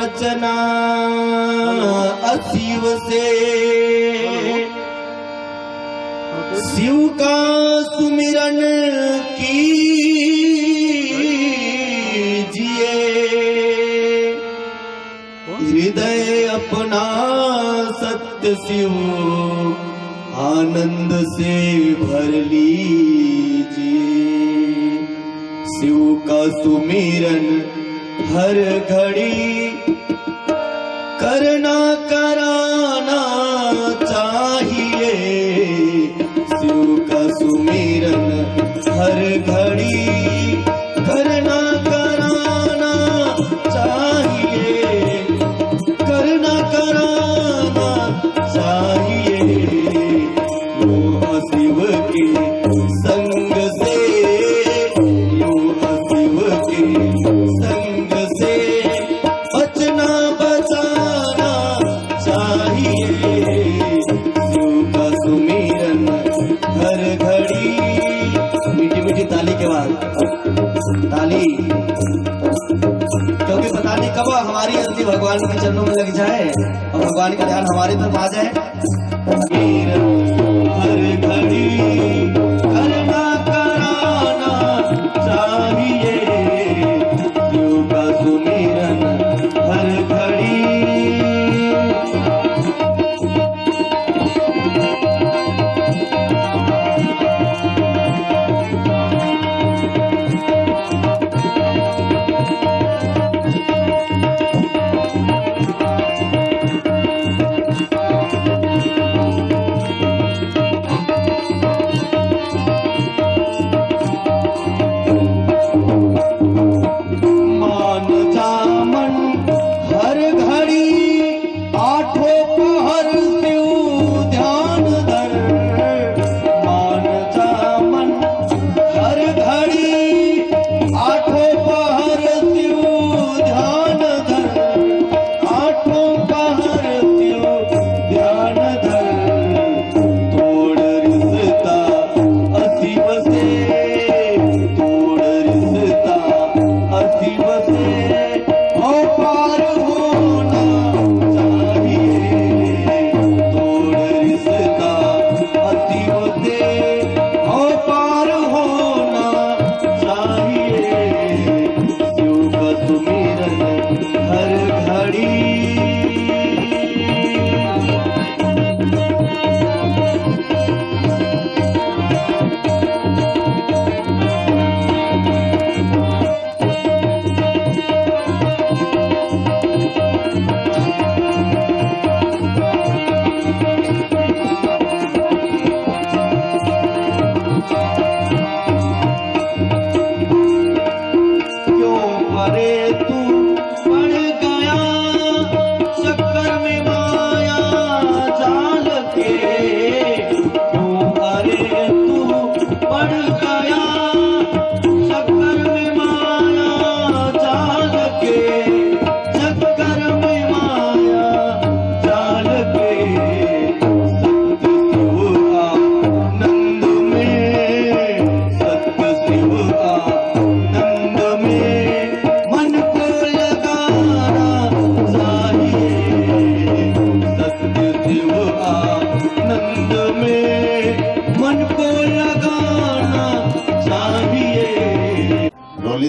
बचना अशिव से, शिव का सुमिरन कीजिए, हृदय अपना सत्य शिव आनंद से भर लीजिए। शिव का सुमिरन हर घड़ी करना कराना चाहिए। शिव का सुमिरन हर घड़ी करना कराना चाहिए, करना कराना चाहिए। यो शिव के संग से, यो शिव के संग से बचना बचाना चाहिए। शिव का सुमिरन हर घड़ी। मीठी मीठी ताली के बाद ताली, क्योंकि पता नहीं कब हमारी अंति भगवान के चरणों में लग जाए और भगवान का ध्यान हमारी तरफ आ जाए। हर घड़ी करना कराना चाहिए। शिव का सुमिरन हर घड़ी।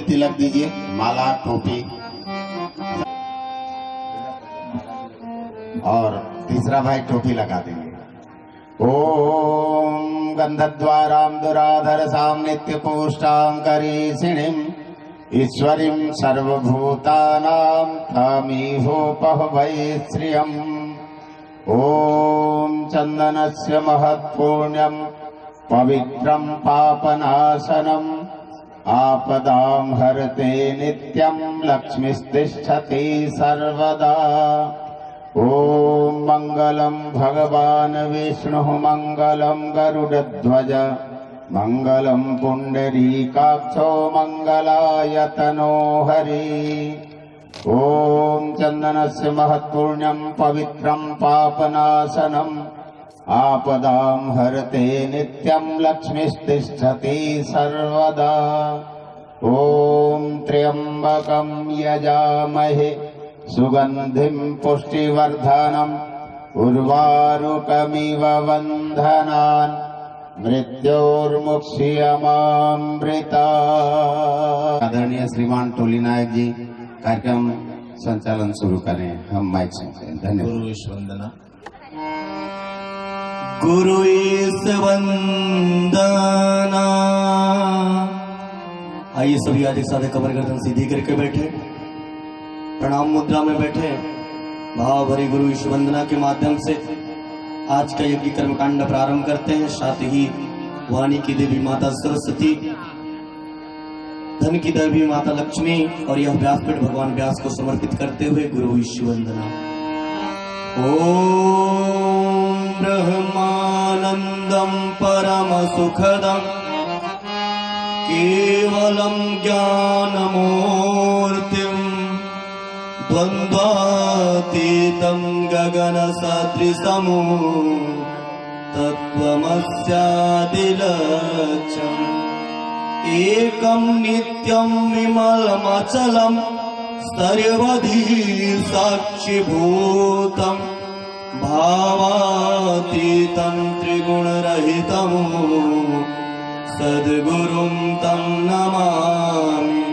तिलक दीजिए, माला टोपी, और तीसरा भाई टोपी लगा देंगे। ओम गंधद्वारां दुराधरसां नित्यपुष्टां करीषिणीं ईश्वरीं सर्वभूतानां तामिहोपहवै श्रियम्। ओम चंदनस्य महत्पुण्यं पवित्रं पापनाशनम् आपदां हरते नित्यं लक्ष्मीस्तिष्ठति सर्वदा। ओम मंगलम भगवान विष्णु मंगलम गरुड़ध्वज मंगलम पुंडरीकाक्षो मंगलायतनो हरि। ओम चंदनस्य महत्पुण्यं पवित्रं पापनाशनम् आपदां हरते नित्यं लक्ष्मीस्तिष्ठति सर्वदा। ओम त्र्यंबकं यजामहे सुगन्धिं पुष्टिवर्धनम् उर्वारुकमिव वन्धनान् मृत्योर्मुक्ष्यमामृता। आदरणीय श्रीमान टोली नायक जी कार्यक्रम संचालन शुरू करें। हम माइक सुनते हैं। धन्यवाद। गुरु ईश वंदना। गुरु ईश वंदना। आइए सभी आज एक साथ कमर गर्दन सीधी करके बैठे, प्रणाम मुद्रा में बैठे, भाव भरी गुरु ईश वंदना के माध्यम से आज का यज्ञ कर्मकांड प्रारंभ करते हैं। साथ ही वाणी की देवी माता सरस्वती, धन की देवी माता लक्ष्मी और यह व्यासपीठ भगवान व्यास को समर्पित करते हुए गुरु ईश वंदना। ओम ब्रह्मानंदम परम सुखदम केवलम ज्ञानमूर्तिम द्वन्द्वातीतं गगन सदृशम् तत्त्वमस्यादिलक्ष्यम् एकं नित्यं विमलमचलं सर्वधी साक्षिभूतं भावातीतं त्रिगुणरहितं सद्गुरुं तं नमामि।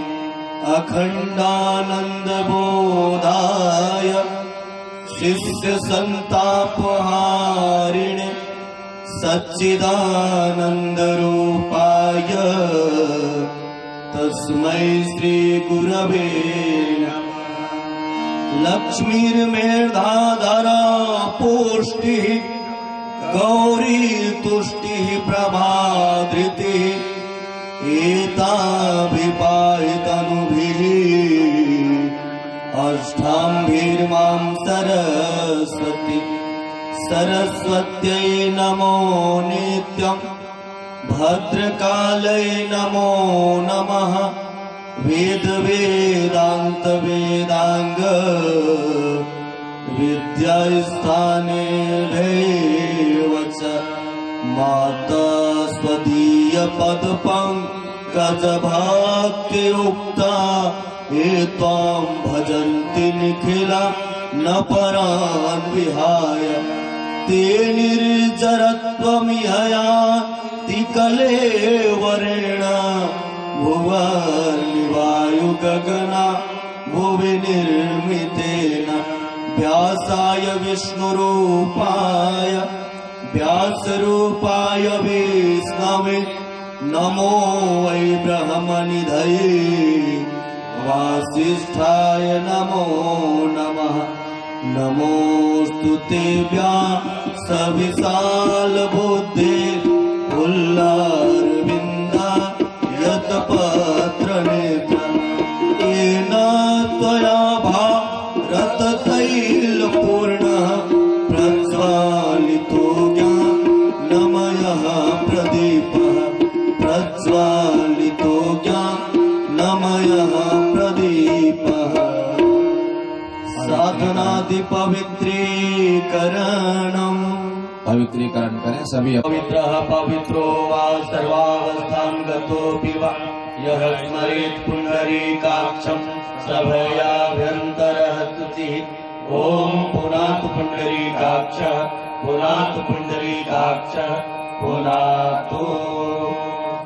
अखंडानंद बोधाय शिष्य संतापहारिणे सच्चिदानंद रूपाय तस्मै श्री गुरवे नमः। लक्ष्मीर्मेधाधरा पुष्टिः गौरी तुष्टिः प्रभाधृतिः एताभिपाहितनुभिः अष्टाम्भिर्मां सरस्वती। सरस्वत्यै नमो नित्यं भद्रकालै नमो नमः। वेद वेदांत वेदांग विद्यास्थाने वच माता स्वदीय पदपंकज भक्ति उक्ता एतां भजन्ति निखिला न परान् विहाय। ते निर्जरत्वमिहयाति कलेवरेण भुवनि वायु गगना भुवि निर्मितेन। व्यासाय विष्णुरूपाय व्यासरूपाय विष्णवे नमो वै ब्रह्मनिधये वासिष्ठाय नमो नमः। नमोस्तु ते व्यासविशाल बुद्धे पुल्लारविन्दा यतपत्रनेत्र येन त्वया भारततैलपूर्णः प्रज्वालितो ज्ञानमयः प्रदीपः। प्रज्वालितो ज्ञानमयः प्रदीपः। साधनादि पवित्रीकरणम्। पवित्रीकरण करें सभी। पवित्रः पवित्रो वा सर्वावस्थां गतोऽपि वा यः स्मरेत् पुण्डरीकाक्षं सभयाभ्यन्तरः तुतिः। ॐ पुनातु पुण्डरीकाक्षः पुनातु पुण्डरीकाक्षः पुनातु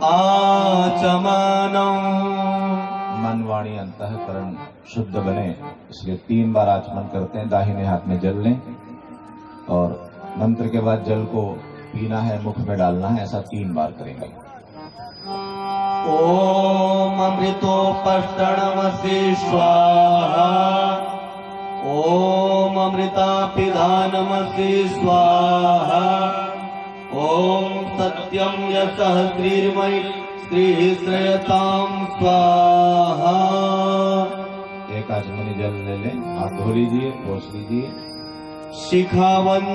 आचमनम्। मन वाणी अंतःकरण शुद्ध बने इसलिए 3 बार आचमन करते हैं। दाहिने हाथ में जल लें और मंत्र के बाद जल को पीना है, मुख में डालना है। ऐसा 3 बार करेंगे। ओम अमृतोपष्टमसि स्वाहा। ओम अमृतापिधानमसि स्वाहा। ओम सत्यम यशः श्रीर्मयि श्रीश्रयतां स्वाहा। एक आचमनी जल ले लें, हाथ धो लीजिए, पोंछ लीजिए। शिखावंदनम्।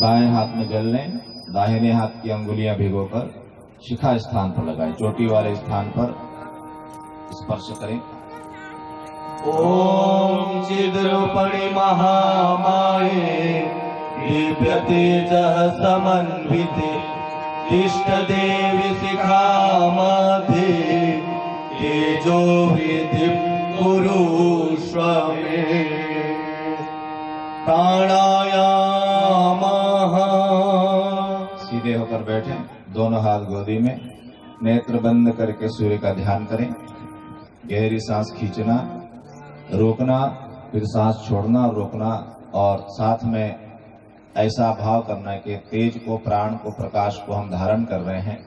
बाएं हाथ में जल लें, दाहिने हाथ की अंगुलियां भिगोकर शिखा स्थान पर लगाएं। चोटी वाले स्थान पर स्पर्श करें। ओम चिद्रूपणि महामाये दिव्य तेजः समन्विते तिष्ठ देवी शिखा मध्ये तेजो विधि पुरुष में प्राणायाम। सीधे होकर बैठे, दोनों हाथ गोदी में, नेत्र बंद करके सूर्य का ध्यान करें। गहरी सांस खींचना, रोकना, फिर सांस छोड़ना, रोकना, और साथ में ऐसा भाव करना कि तेज को, प्राण को, प्रकाश को हम धारण कर रहे हैं।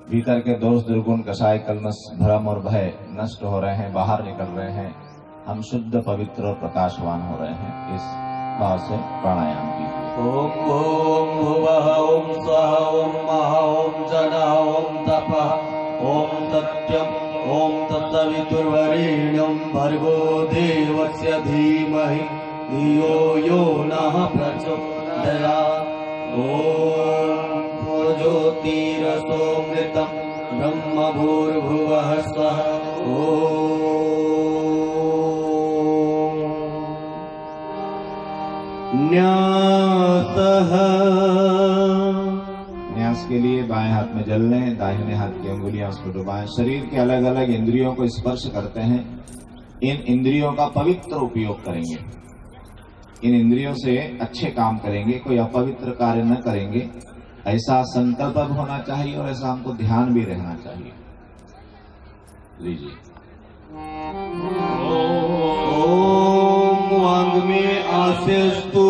भीतर के दोष, दुर्गुण, कषाय, कल्मश, भ्रम और भय नष्ट हो रहे हैं, बाहर निकल रहे हैं। हम शुद्ध, पवित्र और प्रकाशवान हो रहे हैं। इस भाव से प्राणायाम कीजिए। ओम भूम भुवः ओम स्वः ओम महा ओम जना ओम तपः ओम सत्यम ओम तत्सवितुर्वरेण्यं भर्गो देवस्य धीमहि धियो यो नः प्रचोदयात्। ओम ज्योतिरसोमृतं ब्रह्म भूर्भुवः स्वः। न्यासः। न्यास के लिए बाएं हाथ में जल लें, दाहिने हाथ की अंगुलियां उसको डुबाएं। शरीर के अलग अलग इंद्रियों को स्पर्श करते हैं। इन इंद्रियों का पवित्र उपयोग करेंगे, इन इंद्रियों से अच्छे काम करेंगे, कोई अपवित्र कार्य न करेंगे। ऐसा संकल्प अब होना चाहिए और ऐसा हमको ध्यान भी रहना चाहिए। लीजिए। ओम वांग में आसेस्तु,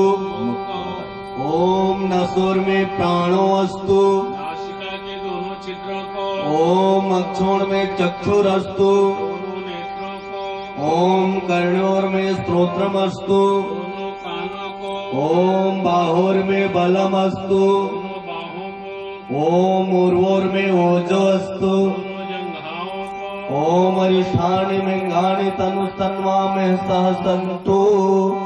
ओम नसुर में प्राणो अस्तु, नासिका के दोनों छिद्रों को, ओम अक्षोण में चक्षुरस्तु, दोनों नेत्रों को, ओम कर्णोर में स्त्रोत्रमस्तु, दोनों कानों को, ओम बाहुर में बलमस्तु, दोनों बाहों को, ओम उर्वोर में ओजो अस्तु, दोनों जंघाओं को, ओम अरिष्ठानि मिंगानि तनुस्तन्वा में सह संतु।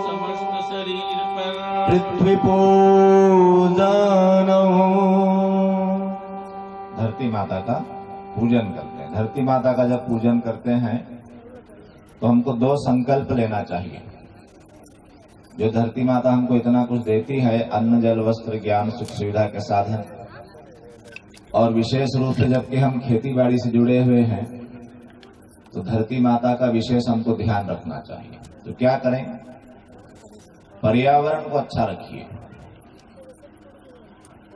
समस्त शरीर पर पृथ्वी पूजन। धरती माता का पूजन करते हैं। धरती माता का जब पूजन करते हैं तो हमको दो संकल्प लेना चाहिए। जो धरती माता हमको इतना कुछ देती है, अन्न, जल, वस्त्र, ज्ञान, सुख, सुविधा के साधन, और विशेष रूप से जबकि हम खेती बाड़ी से जुड़े हुए हैं तो धरती माता का विशेष हमको ध्यान रखना चाहिए। तो क्या करें? पर्यावरण को अच्छा रखिए।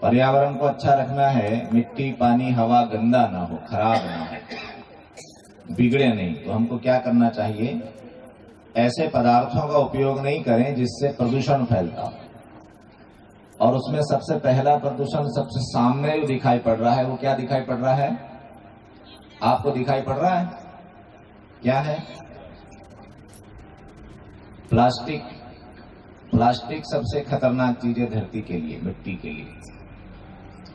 पर्यावरण को अच्छा रखना है, मिट्टी, पानी, हवा गंदा ना हो, खराब ना हो, बिगड़े नहीं। तो हमको क्या करना चाहिए? ऐसे पदार्थों का उपयोग नहीं करें जिससे प्रदूषण फैलता हो। और उसमें सबसे पहला प्रदूषण सबसे सामने जो दिखाई पड़ रहा है, वो क्या दिखाई पड़ रहा है? आपको दिखाई पड़ रहा है? क्या है? प्लास्टिक। प्लास्टिक सबसे खतरनाक चीज है धरती के लिए, मिट्टी के लिए।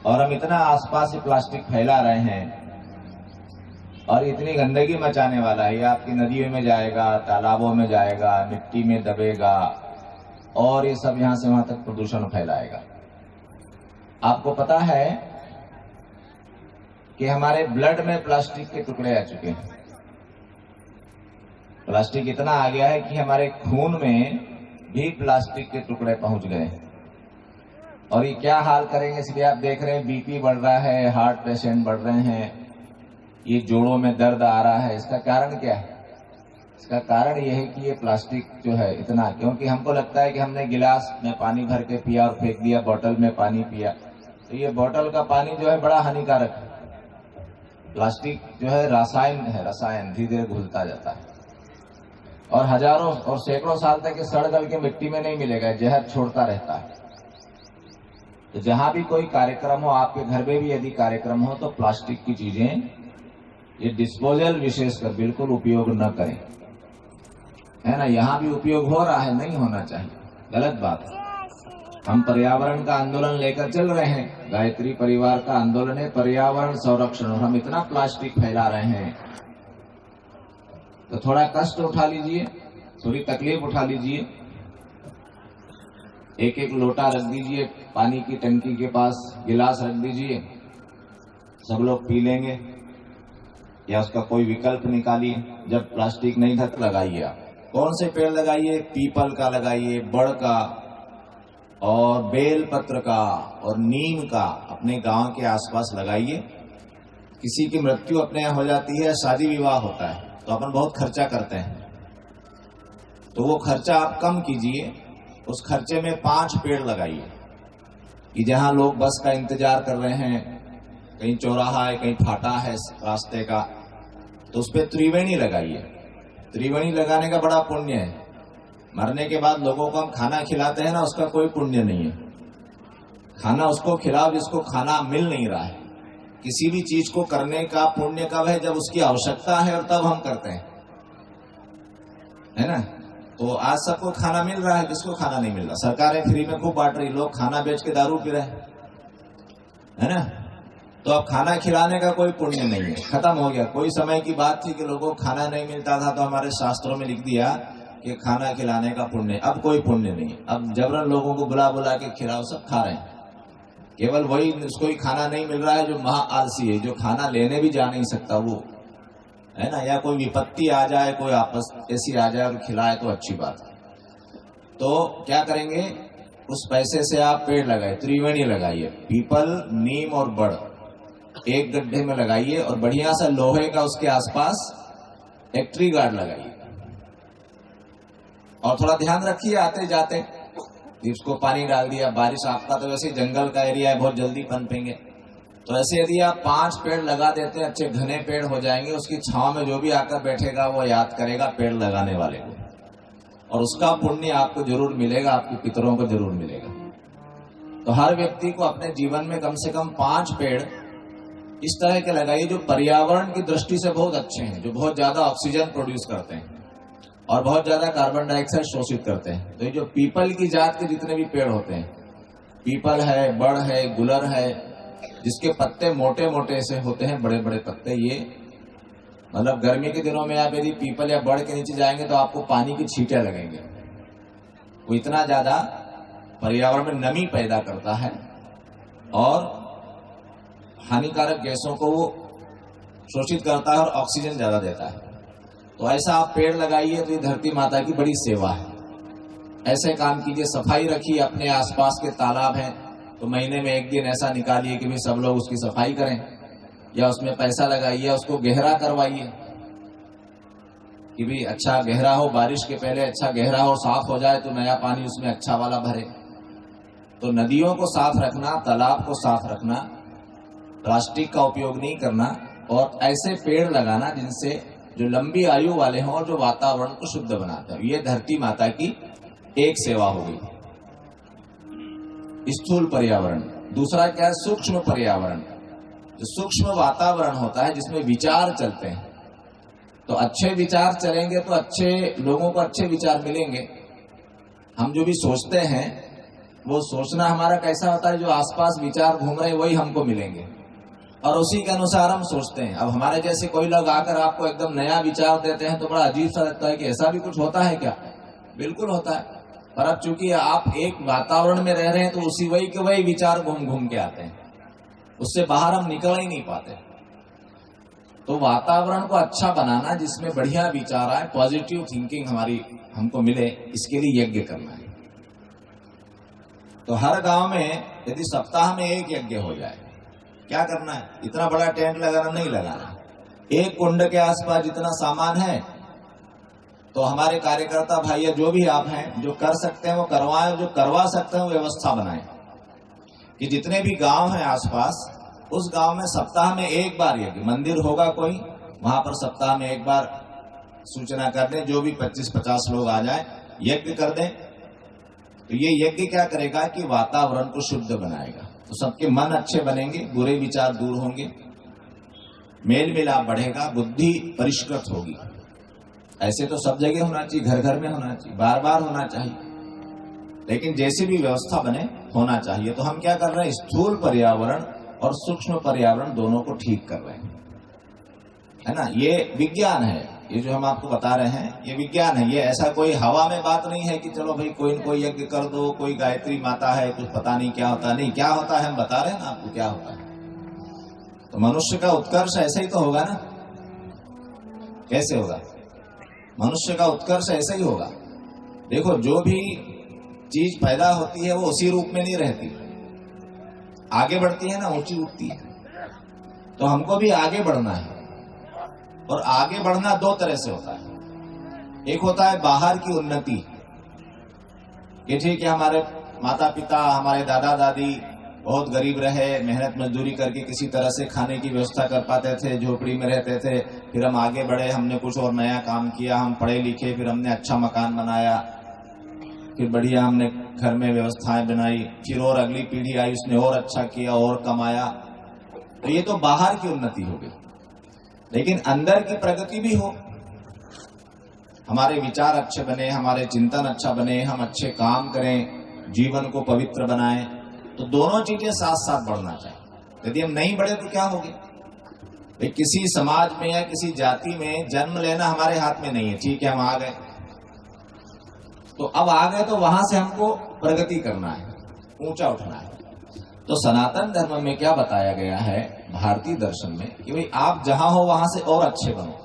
और हम इतना आसपास से प्लास्टिक फैला रहे हैं और इतनी गंदगी मचाने वाला है। ये आपकी नदियों में जाएगा, तालाबों में जाएगा, मिट्टी में दबेगा और ये सब यहां से वहां तक प्रदूषण फैलाएगा। आपको पता है कि हमारे ब्लड में प्लास्टिक के टुकड़े आ चुके हैं। प्लास्टिक इतना आ गया है कि हमारे खून में भी प्लास्टिक के टुकड़े पहुंच गए। और ये क्या हाल करेंगे, इसलिए आप देख रहे हैं बीपी बढ़ रहा है, हार्ट पेशेंट बढ़ रहे हैं, ये जोड़ों में दर्द आ रहा है। इसका कारण क्या है? इसका कारण यह है कि ये प्लास्टिक जो है इतना, क्योंकि हमको लगता है कि हमने गिलास में पानी भर के पिया और फेंक दिया, बोतल में पानी पिया, तो ये बोतल का पानी जो है बड़ा हानिकारक है। प्लास्टिक जो है रसायन है, रसायन धीरे धीरे घुलता जाता है और हजारों और सैकड़ों साल तक ये सड़ गल के मिट्टी में नहीं मिलेगा, जहर छोड़ता रहता है। तो जहां भी कोई कार्यक्रम हो, आपके घर में भी यदि कार्यक्रम हो, तो प्लास्टिक की चीजें ये डिस्पोजल विशेषकर बिल्कुल उपयोग न करें, है ना। यहाँ भी उपयोग हो रहा है, नहीं होना चाहिए, गलत बात है। हम पर्यावरण का आंदोलन लेकर चल रहे हैं, गायत्री परिवार का आंदोलन है पर्यावरण संरक्षण, और हम इतना प्लास्टिक फैला रहे हैं। तो थोड़ा कष्ट उठा लीजिए, थोड़ी तकलीफ उठा लीजिए। एक एक लोटा रख दीजिए पानी की टंकी के पास, गिलास रख दीजिए, सब लोग पी लेंगे, या उसका कोई विकल्प निकालिए। जब प्लास्टिक नहीं था तो लगाइए। आप कौन से पेड़ लगाइए? पीपल का लगाइए, बड़ का और बेल पत्र का और नीम का अपने गांव के आसपास लगाइए। किसी की मृत्यु अपने यहाँ हो जाती है, शादी विवाह होता है, तो अपन बहुत खर्चा करते हैं। तो वो खर्चा आप कम कीजिए, उस खर्चे में 5 पेड़ लगाइए। कि जहां लोग बस का इंतजार कर रहे हैं, कहीं चौराहा है, कहीं फाटा है रास्ते का, तो उस पर त्रिवेणी लगाइए। त्रिवेणी लगाने का बड़ा पुण्य है। मरने के बाद लोगों को हम खाना खिलाते हैं ना, उसका कोई पुण्य नहीं है। खाना उसको खिलाओ जिसको खाना मिल नहीं रहा है। किसी भी चीज को करने का पुण्य कब है? जब उसकी आवश्यकता है और तब हम करते हैं, है ना। तो आज सबको खाना मिल रहा है, किसको खाना नहीं मिल रहा? सरकारें फ्री में खूब बांट रही, लोग खाना बेच के दारू पी रहे हैं, है ना। तो अब खाना खिलाने का कोई पुण्य नहीं है, खत्म हो गया। कोई समय की बात थी कि लोगों को खाना नहीं मिलता था, तो हमारे शास्त्रों में लिख दिया कि खाना खिलाने का पुण्य। अब कोई पुण्य नहीं, अब जबरन लोगों को बुला बुला के खिलाओ, सब खा रहे हैं। केवल वही, उसको ही खाना नहीं मिल रहा है जो महा आलसी है, जो खाना लेने भी जा नहीं सकता, वो है ना। या कोई विपत्ति आ जाए, कोई आपस ऐसी आ जाए और खिलाए तो अच्छी बात है। तो क्या करेंगे? उस पैसे से आप पेड़ लगाए, त्रिवेणी लगाइए, पीपल, नीम और बड़ एक गड्ढे में लगाइए, और बढ़िया सा लोहे का उसके आसपास एक ट्री गार्ड लगाइए। और थोड़ा ध्यान रखिए आते जाते, उसको पानी डाल दिया। बारिश, आपका तो वैसे जंगल का एरिया है, बहुत जल्दी पनपेंगे। तो ऐसे यदि आप 5 पेड़ लगा देते हैं, अच्छे घने पेड़ हो जाएंगे, उसकी छांव में जो भी आकर बैठेगा वो याद करेगा पेड़ लगाने वाले को, और उसका पुण्य आपको जरूर मिलेगा, आपके पितरों को जरूर मिलेगा। तो हर व्यक्ति को अपने जीवन में कम से कम 5 पेड़ इस तरह के लगाइए जो पर्यावरण की दृष्टि से बहुत अच्छे हैं, जो बहुत ज्यादा ऑक्सीजन प्रोड्यूस करते हैं और बहुत ज्यादा कार्बन डाइऑक्साइड शोषित करते हैं। तो ये जो पीपल की जात के जितने भी पेड़ होते हैं, पीपल है, बड़ है, गुलर है, जिसके पत्ते मोटे मोटे से होते हैं, बड़े बड़े पत्ते, ये मतलब गर्मी के दिनों में आप यदि पीपल या बड़ के नीचे जाएंगे तो आपको पानी की छींटे लगेंगे। वो इतना ज्यादा पर्यावरण में नमी पैदा करता है और हानिकारक गैसों को वो शोषित करता है और ऑक्सीजन ज्यादा देता है। तो ऐसा आप पेड़ लगाइए, तो ये धरती माता की बड़ी सेवा है। ऐसे काम कीजिए, सफाई रखिए। अपने आसपास के तालाब हैं तो महीने में एक दिन ऐसा निकालिए कि भाई सब लोग उसकी सफाई करें, या उसमें पैसा लगाइए, उसको गहरा करवाइए कि भाई अच्छा गहरा हो, बारिश के पहले अच्छा गहरा हो, साफ हो जाए तो नया पानी उसमें अच्छा वाला भरे। तो नदियों को साफ रखना, तालाब को साफ रखना, प्लास्टिक का उपयोग नहीं करना, और ऐसे पेड़ लगाना जिनसे जो लंबी आयु वाले हों और जो वातावरण को शुद्ध बनाते हैं। ये धरती माता की एक सेवा होगी, स्थूल पर्यावरण। दूसरा क्या है? सूक्ष्म पर्यावरण। जो सूक्ष्म वातावरण होता है जिसमें विचार चलते हैं, तो अच्छे विचार चलेंगे तो अच्छे लोगों को अच्छे विचार मिलेंगे। हम जो भी सोचते हैं वो सोचना हमारा कैसा होता है? जो आसपास विचार घूम रहे हैं वही हमको मिलेंगे और उसी के अनुसार हम सोचते हैं। अब हमारे जैसे कोई लोग आकर आपको एकदम नया विचार देते हैं तो बड़ा अजीब सा लगता है कि ऐसा भी कुछ होता है क्या? बिल्कुल होता है। पर अब चूंकि आप एक वातावरण में रह रहे हैं तो उसी वही के वही विचार घूम घूम के आते हैं, उससे बाहर हम निकल ही नहीं पाते। तो वातावरण को अच्छा बनाना जिसमें बढ़िया विचार आए, पॉजिटिव थिंकिंग हमारी हमको मिले, इसके लिए यज्ञ करना है। तो हर गांव में यदि सप्ताह में एक यज्ञ हो जाए, क्या करना है? इतना बड़ा टेंट लगाना नहीं लगाना, एक कुंड के आसपास जितना सामान है तो हमारे कार्यकर्ता भाई जो भी आप हैं जो कर सकते हैं वो करवाएं, और जो करवा सकते हैं वो व्यवस्था बनाएं कि जितने भी गांव हैं आसपास, उस गांव में सप्ताह में एक बार यज्ञ, मंदिर होगा कोई, वहां पर सप्ताह में एक बार सूचना कर दें, जो भी 25-50 लोग आ जाए यज्ञ कर दें। तो ये यज्ञ क्या करेगा कि वातावरण को शुद्ध बनाएगा, तो सबके मन अच्छे बनेंगे, बुरे विचार दूर होंगे, मेल मिलाप बढ़ेगा, बुद्धि परिष्कृत होगी। ऐसे तो सब जगह होना चाहिए, घर घर में होना चाहिए, बार बार होना चाहिए, लेकिन जैसी भी व्यवस्था बने होना चाहिए। तो हम क्या कर रहे हैं? स्थूल पर्यावरण और सूक्ष्म पर्यावरण दोनों को ठीक कर रहे हैं, है ना। ये विज्ञान है, ये जो हम आपको बता रहे हैं ये विज्ञान है। ये ऐसा कोई हवा में बात नहीं है कि चलो भाई कोई न कोई यज्ञ कर दो, कोई गायत्री माता है, कुछ पता नहीं क्या होता, नहीं क्या होता है हम बता रहे हैं ना आपको क्या होता है। तो मनुष्य का उत्कर्ष ऐसे ही तो होगा ना, कैसे होगा? मनुष्य का उत्कर्ष ऐसे ही होगा। देखो जो भी चीज पैदा होती है वो उसी रूप में नहीं रहती, आगे बढ़ती है ना, ऊंची उठती है। तो हमको भी आगे बढ़ना है। और आगे बढ़ना दो तरह से होता है। एक होता है बाहर की उन्नति, ये ठीक है हमारे माता पिता, हमारे दादा दादी बहुत गरीब रहे, मेहनत मजदूरी करके किसी तरह से खाने की व्यवस्था कर पाते थे, झोपड़ी में रहते थे, फिर हम आगे बढ़े, हमने कुछ और नया काम किया, हम पढ़े लिखे, फिर हमने अच्छा मकान बनाया, फिर बढ़िया हमने घर में व्यवस्थाएं बनाई, फिर और अगली पीढ़ी आई, उसने और अच्छा किया और कमाया। तो ये तो बाहर की उन्नति हो गई। लेकिन अंदर की प्रगति भी हो, हमारे विचार अच्छे बने, हमारे चिंतन अच्छा बने, हम अच्छे काम करें, जीवन को पवित्र बनाएं, तो दोनों चीजें साथ साथ बढ़ना चाहिए। यदि हम नहीं बढ़े तो क्या होगी? भाई किसी समाज में या किसी जाति में जन्म लेना हमारे हाथ में नहीं है। ठीक है, हम आ गए, तो अब आ गए तो वहां से हमको प्रगति करना है, ऊंचा उठना है। तो सनातन धर्म में क्या बताया गया है, भारतीय दर्शन में, कि भाई आप जहां हो वहां से और अच्छे बनो।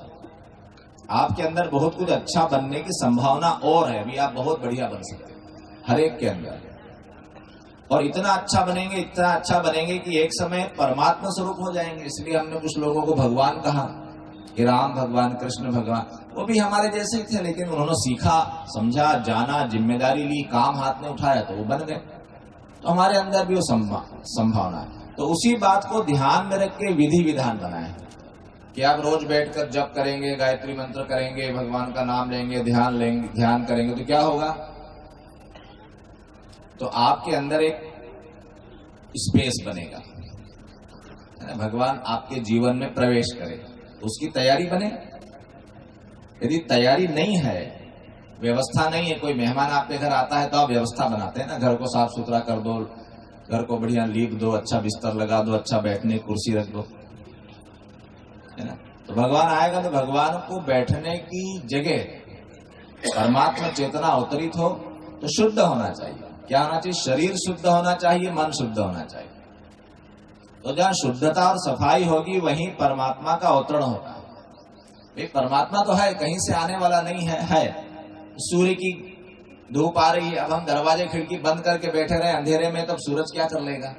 आपके अंदर बहुत कुछ अच्छा बनने की संभावना और है, अभी आप बहुत बढ़िया बन सकते हैं हर एक के अंदर। और इतना अच्छा बनेंगे, इतना अच्छा बनेंगे कि एक समय परमात्मा स्वरूप हो जाएंगे। इसलिए हमने कुछ लोगों को भगवान कहा कि राम भगवान, कृष्ण भगवान, वो भी हमारे जैसे ही थे, लेकिन उन्होंने सीखा, समझा, जाना, जिम्मेदारी ली, काम हाथ में उठाया तो वो बन गए। तो हमारे अंदर भी वो संभावना है। तो उसी बात को ध्यान में रख के विधि विधान बनाए कि आप रोज बैठकर जप करेंगे, गायत्री मंत्र करेंगे, भगवान का नाम लेंगे, ध्यान करेंगे, तो क्या होगा? तो आपके अंदर एक स्पेस बनेगा, भगवान आपके जीवन में प्रवेश करे, उसकी तैयारी बने। यदि तैयारी नहीं है, व्यवस्था नहीं है, कोई मेहमान आपके घर आता है तो आप व्यवस्था बनाते हैं ना, घर को साफ सुथरा कर दो, घर को बढ़िया लीप दो, अच्छा बिस्तर लगा दो, अच्छा बैठने की कुर्सी रख दो, है ना। तो भगवान आएगा तो भगवान को बैठने की जगह परमात्मा चेतना अवतरित हो तो शुद्ध होना चाहिए। क्या होना चाहिए? शरीर शुद्ध होना चाहिए, मन शुद्ध होना चाहिए। तो जहां शुद्धता और सफाई होगी वहीं परमात्मा का अवतरण होगा। ये परमात्मा तो है, कहीं से आने वाला नहीं है। सूर्य की धूप आ रही है, अब हम दरवाजे खिड़की बंद करके बैठे रहे अंधेरे में, तब सूरज क्या कर लेगा?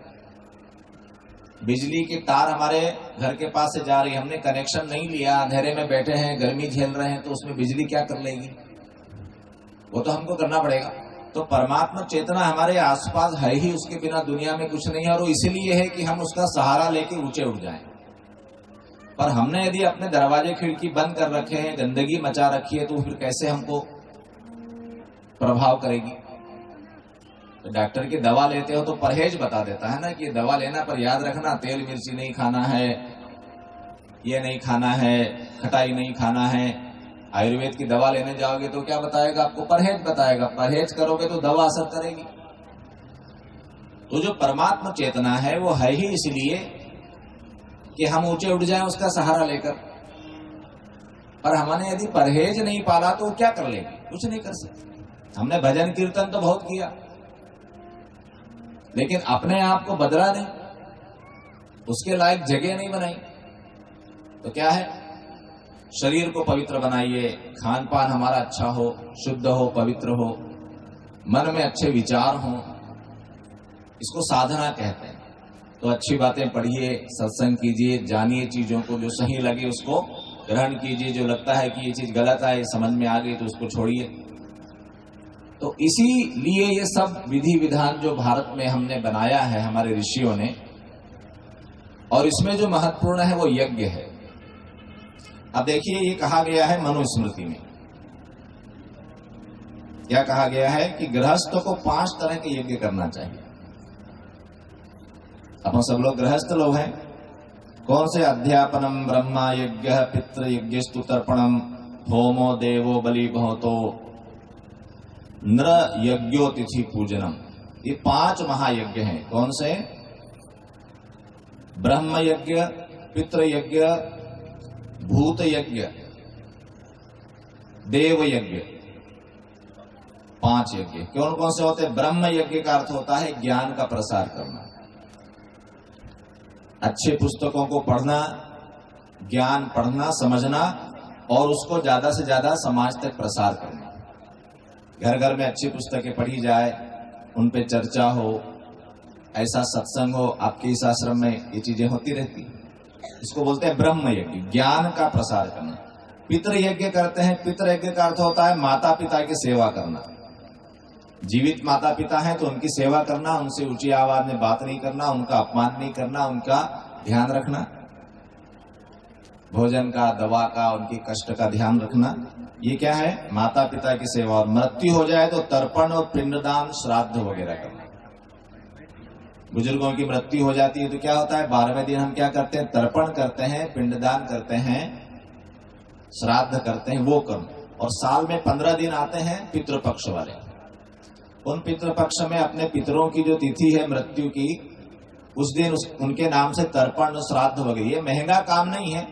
बिजली की तार हमारे घर के पास से जा रही, हमने कनेक्शन नहीं लिया, अंधेरे में बैठे हैं, गर्मी झेल रहे हैं, तो उसमें बिजली क्या कर लेगी? वो तो हमको करना पड़ेगा। तो परमात्मा चेतना हमारे आसपास है ही, उसके बिना दुनिया में कुछ नहीं है। और इसीलिए है कि हम उसका सहारा लेके ऊंचे उठ जाएं। पर हमने यदि अपने दरवाजे खिड़की बंद कर रखे हैं, गंदगी मचा रखी है, तो फिर कैसे हमको प्रभाव करेगी? तो डॉक्टर की दवा लेते हो तो परहेज बता देता है ना कि ये दवा लेना, पर याद रखना तेल मिर्ची नहीं खाना है, ये नहीं खाना है, खटाई नहीं खाना है। आयुर्वेद की दवा लेने जाओगे तो क्या बताएगा आपको? परहेज बताएगा। परहेज करोगे तो दवा असर करेगी। तो जो परमात्मा चेतना है वो है ही इसलिए कि हम ऊंचे उठ जाएं उसका सहारा लेकर। पर हमने यदि परहेज नहीं पाला तो क्या कर लेंगे? कुछ नहीं कर सकते। हमने भजन कीर्तन तो बहुत किया, लेकिन अपने आप को बदला नहीं, उसके लायक जगह नहीं बनाई। तो क्या है? शरीर को पवित्र बनाइए, खान पान हमारा अच्छा हो, शुद्ध हो, पवित्र हो, मन में अच्छे विचार हों, इसको साधना कहते हैं। तो अच्छी बातें पढ़िए, सत्संग कीजिए, जानिए चीजों को, जो सही लगे उसको ग्रहण कीजिए, जो लगता है कि ये चीज गलत है, समझ में आ गई तो उसको छोड़िए। तो इसीलिए ये सब विधि विधान जो भारत में हमने बनाया है हमारे ऋषियों ने, और इसमें जो महत्वपूर्ण है वो यज्ञ है। अब देखिए, ये कहा गया है मनुस्मृति में, क्या कहा गया है कि गृहस्थ को 5 तरह के यज्ञ करना चाहिए। अपन सब लोग गृहस्थ लोग हैं। कौन से? अध्यापनम ब्रह्मा यज्ञ, पितृ यज्ञस्तु तर्पणम, होमो देवो बलि भवतो, नृ यज्ञोतिथि पूजनम। ये 5 महायज्ञ हैं। कौन से? ब्रह्म यज्ञ, पितृ यज्ञ, भूत यज्ञ, देव यज्ञ। 5 यज्ञ कौन कौन से होते हैं? ब्रह्म यज्ञ का अर्थ होता है ज्ञान का प्रसार करना, अच्छे पुस्तकों को पढ़ना, ज्ञान पढ़ना, समझना, और उसको ज्यादा से ज्यादा समाज तक प्रसार करना। घर घर में अच्छी पुस्तकें पढ़ी जाए, उन पे चर्चा हो, ऐसा सत्संग हो। आपके इस आश्रम में ये चीजें होती रहती। इसको बोलते हैं ब्रह्म यज्ञ, ज्ञान का प्रसार करना। पितृ यज्ञ करते हैं। पितृ यज्ञ का अर्थ होता है माता पिता की सेवा करना। जीवित माता पिता हैं तो उनकी सेवा करना, उनसे ऊंची आवाज में बात नहीं करना, उनका अपमान नहीं करना, उनका ध्यान रखना, भोजन का, दवा का, उनके कष्ट का ध्यान रखना। ये क्या है? माता पिता की सेवा। और मृत्यु हो जाए तो तर्पण और पिंडदान, श्राद्ध वगैरह करना। बुजुर्गों की मृत्यु हो जाती है तो क्या होता है? 12वें दिन हम क्या करते हैं? तर्पण करते हैं, पिंडदान करते हैं, श्राद्ध करते हैं, वो कर्म। और साल में 15 दिन आते हैं पितृपक्ष वाले। उन पितृपक्ष में अपने पितरों की जो तिथि है मृत्यु की, उस दिन उनके नाम से तर्पण, श्राद्ध वगैरह। ये महंगा काम नहीं है,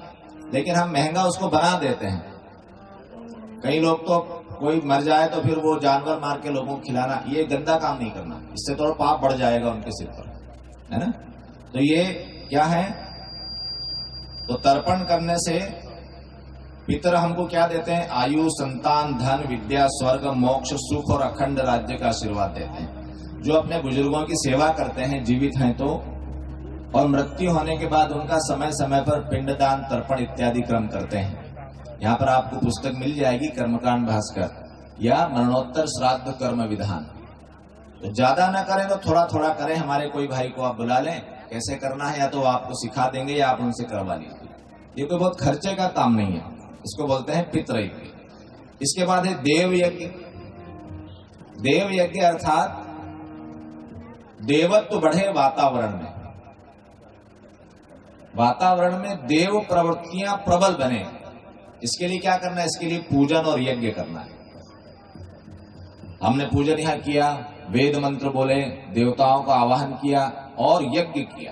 लेकिन हम महंगा उसको बना देते हैं। कई लोग तो कोई मर जाए तो फिर वो जानवर मार के लोगों को खिलाना, ये गंदा काम नहीं करना, इससे थोड़ा पाप बढ़ जाएगा उनके सिर पर, है ना। तो ये क्या है? तो तर्पण करने से पितर हमको क्या देते हैं? आयु, संतान, धन, विद्या, स्वर्ग, मोक्ष, सुख और अखंड राज्य का आशीर्वाद देते हैं। जो अपने बुजुर्गों की सेवा करते हैं, जीवित हैं तो, और मृत्यु होने के बाद उनका समय समय पर पिंडदान, तर्पण इत्यादि क्रम करते हैं। यहाँ पर आपको पुस्तक मिल जाएगी, कर्मकांड भास्कर, या मरणोत्तर श्राद्ध कर्म विधान। तो ज्यादा ना करें तो थोड़ा थोड़ा करें। हमारे कोई भाई को आप बुला लें, कैसे करना है, या तो आपको सिखा देंगे या आप उनसे करवा लीजिए। ये कोई बहुत खर्चे का काम नहीं है। इसको बोलते हैं पितृ यज्ञ। इसके बाद है देव यज्ञ। देव यज्ञ अर्थात देवत्व बढ़े वातावरण में, वातावरण में देव प्रवृत्तियां प्रबल बने। इसके लिए क्या करना है? इसके लिए पूजन और यज्ञ करना है। हमने पूजन यहां किया, वेद मंत्र बोले, देवताओं का आवाहन किया और यज्ञ किया।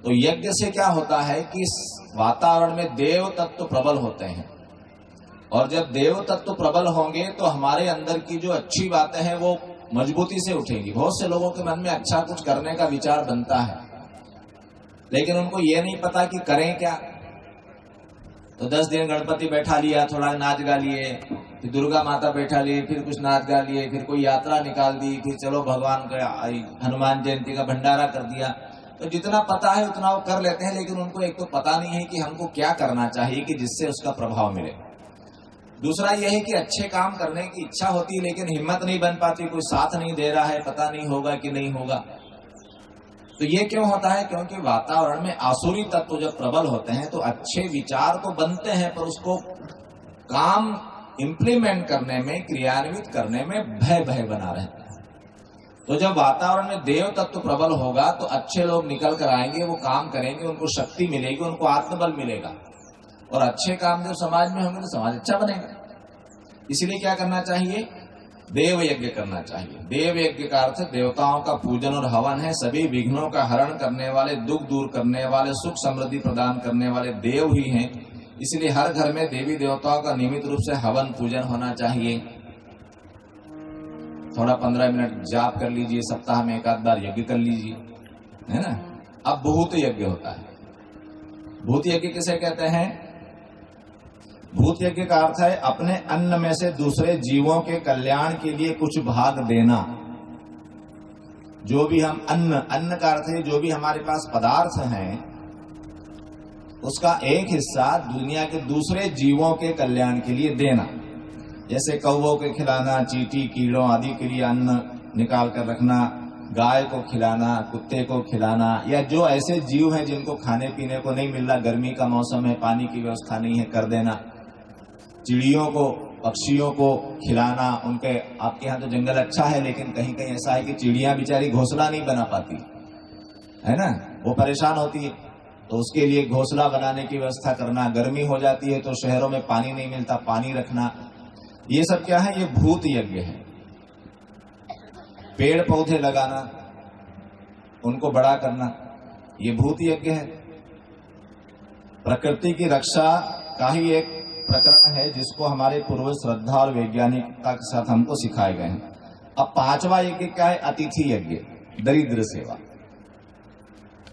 तो यज्ञ से क्या होता है कि इस वातावरण में देव तत्व प्रबल होते हैं, और जब देव तत्व प्रबल होंगे तो हमारे अंदर की जो अच्छी बातें हैं वो मजबूती से उठेंगी। बहुत से लोगों के मन में अच्छा कुछ करने का विचार बनता है, लेकिन उनको ये नहीं पता कि करें क्या। तो 10 दिन गणपति बैठा लिया, थोड़ा नाच गा लिए, फिर दुर्गा माता बैठा लिए, फिर कुछ नाच गा लिए, फिर कोई यात्रा निकाल दी, फिर चलो भगवान का हनुमान जयंती का भंडारा कर दिया। तो जितना पता है उतना वो कर लेते हैं, लेकिन उनको एक तो पता नहीं है कि हमको क्या करना चाहिए कि जिससे उसका प्रभाव मिले। दूसरा यह है कि अच्छे काम करने की इच्छा होती है, लेकिन हिम्मत नहीं बन पाती, कोई साथ नहीं दे रहा है, पता नहीं होगा कि नहीं होगा। तो ये क्यों होता है? क्योंकि वातावरण में आसुरी तत्व जब प्रबल होते हैं तो अच्छे विचार तो बनते हैं, पर उसको काम इंप्लीमेंट करने में, क्रियान्वित करने में भय बना रहता है। तो जब वातावरण में देव तत्व प्रबल होगा तो अच्छे लोग निकल कर आएंगे, वो काम करेंगे, उनको शक्ति मिलेगी, उनको आत्मबल मिलेगा, और अच्छे काम जब समाज में होंगे तो समाज अच्छा बनेगा। इसलिए क्या करना चाहिए? देव यज्ञ करना चाहिए। देव यज्ञ का अर्थ देवताओं का पूजन और हवन है। सभी विघ्नों का हरण करने वाले, दुख दूर करने वाले, सुख समृद्धि प्रदान करने वाले देव ही हैं। इसलिए हर घर में देवी देवताओं का नियमित रूप से हवन पूजन होना चाहिए। थोड़ा 15 मिनट जाप कर लीजिए, सप्ताह में एक आध बार यज्ञ कर लीजिए, है ना। अब भूत यज्ञ होता है। भूत यज्ञ किसे कहते हैं? भूत यज्ञ का अर्थ है अपने अन्न में से दूसरे जीवों के कल्याण के लिए कुछ भाग देना। जो भी हम अन्न का अर्थ है जो भी हमारे पास पदार्थ हैं, उसका एक हिस्सा दुनिया के दूसरे जीवों के कल्याण के लिए देना। जैसे कौवों के खिलाना, चींटी कीड़ों आदि के लिए अन्न निकाल कर रखना, गाय को खिलाना, कुत्ते को खिलाना, या जो ऐसे जीव हैं जिनको खाने पीने को नहीं मिल रहा, गर्मी का मौसम है, पानी की व्यवस्था नहीं है, कर देना। चिड़ियों को, पक्षियों को खिलाना। उनके, आपके यहाँ तो जंगल अच्छा है, लेकिन कहीं कहीं ऐसा है कि चिड़ियां बेचारी घोंसला नहीं बना पाती, है ना, वो परेशान होती है। तो उसके लिए घोंसला बनाने की व्यवस्था करना। गर्मी हो जाती है तो शहरों में पानी नहीं मिलता, पानी रखना। ये सब क्या है? ये भूत यज्ञ है। पेड़ पौधे लगाना, उनको बड़ा करना, ये भूत यज्ञ है। प्रकृति की रक्षा का ही एक प्रकरण है जिसको हमारे पूर्वज श्रद्धा और वैज्ञानिकता के साथ हमको सिखाए गए हैं। अब 5वां यज्ञ क्या है? अतिथि यज्ञ, दरिद्र सेवा।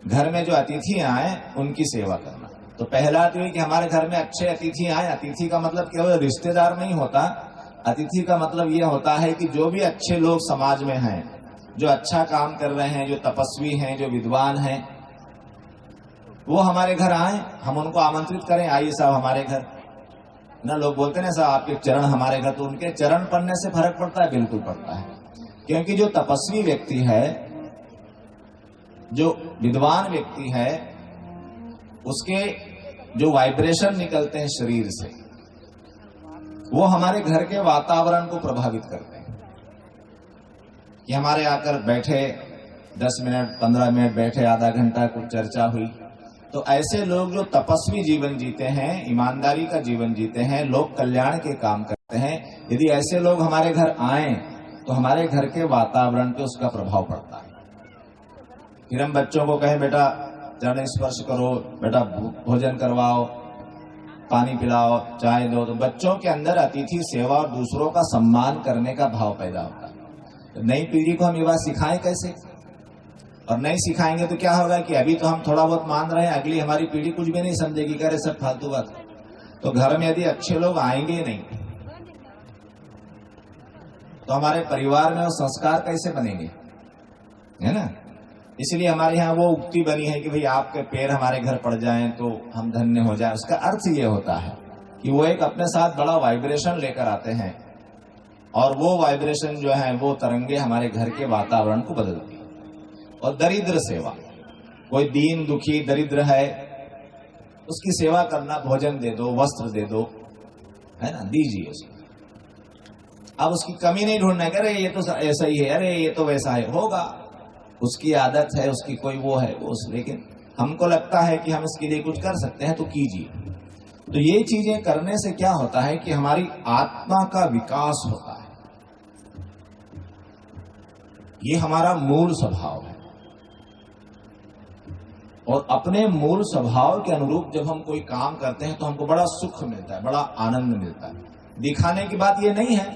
घर में जो अतिथि आए उनकी सेवा करना। तो पहला तो ये कि हमारे घर में अच्छे अतिथि आए। अतिथि का मतलब केवल रिश्तेदार नहीं होता। अतिथि का मतलब ये होता है कि जो भी अच्छे लोग समाज में हैं, जो अच्छा काम कर रहे हैं, जो तपस्वी हैं, जो विद्वान हैं, वो हमारे घर आए, हम उनको आमंत्रित करें, आइए साहब हमारे घर ना। लोग बोलते हैं ना साहब आपके चरण हमारे घर, तो उनके चरण पड़ने से फर्क पड़ता है? बिल्कुल पड़ता है। क्योंकि जो तपस्वी व्यक्ति है, जो विद्वान व्यक्ति है, उसके जो वाइब्रेशन निकलते हैं शरीर से, वो हमारे घर के वातावरण को प्रभावित करते हैं। कि हमारे आकर बैठे 10 मिनट 15 मिनट बैठे, आधा घंटा कुछ चर्चा हुई, तो ऐसे लोग जो तपस्वी जीवन जीते हैं, ईमानदारी का जीवन जीते हैं, लोक कल्याण के काम करते हैं, यदि ऐसे लोग हमारे घर आए तो हमारे घर के वातावरण पे उसका प्रभाव पड़ता है। फिर हम बच्चों को कहें बेटा चरण स्पर्श करो, बेटा भोजन करवाओ, पानी पिलाओ, चाय दो, तो बच्चों के अंदर अतिथि सेवा और दूसरों का सम्मान करने का भाव पैदा होता है। तो नई पीढ़ी को हम ये बात सिखाएं कैसे? और नहीं सिखाएंगे तो क्या होगा कि अभी तो हम थोड़ा बहुत मान रहे हैं, अगली हमारी पीढ़ी कुछ भी नहीं समझेगी, कह रहे सब फालतू बात। तो घर में यदि अच्छे लोग आएंगे नहीं तो हमारे परिवार में वो संस्कार कैसे बनेंगे, है ना? इसलिए हमारे यहाँ वो उक्ति बनी है कि भाई आपके पैर हमारे घर पड़ जाएं तो हम धन्य हो जाएं। उसका अर्थ ये होता है कि वो एक अपने साथ बड़ा वाइब्रेशन लेकर आते हैं, और वो वाइब्रेशन जो है वो तरंगे हमारे घर के वातावरण को बदलती है। और दरिद्र सेवा, कोई दीन दुखी दरिद्र है, उसकी सेवा करना, भोजन दे दो, वस्त्र दे दो, है ना, दीजिए उसको। अब उसकी कमी नहीं ढूंढना कि अरे ये तो ऐसा ही है, अरे ये तो वैसा है, होगा, उसकी आदत है, उसकी कोई वो है उस, लेकिन हमको लगता है कि हम इसके लिए कुछ कर सकते हैं तो कीजिए। तो ये चीजें करने से क्या होता है कि हमारी आत्मा का विकास होता है। ये हमारा मूल स्वभाव है, और अपने मूल स्वभाव के अनुरूप जब हम कोई काम करते हैं तो हमको बड़ा सुख मिलता है, बड़ा आनंद मिलता है। दिखाने की बात ये नहीं है,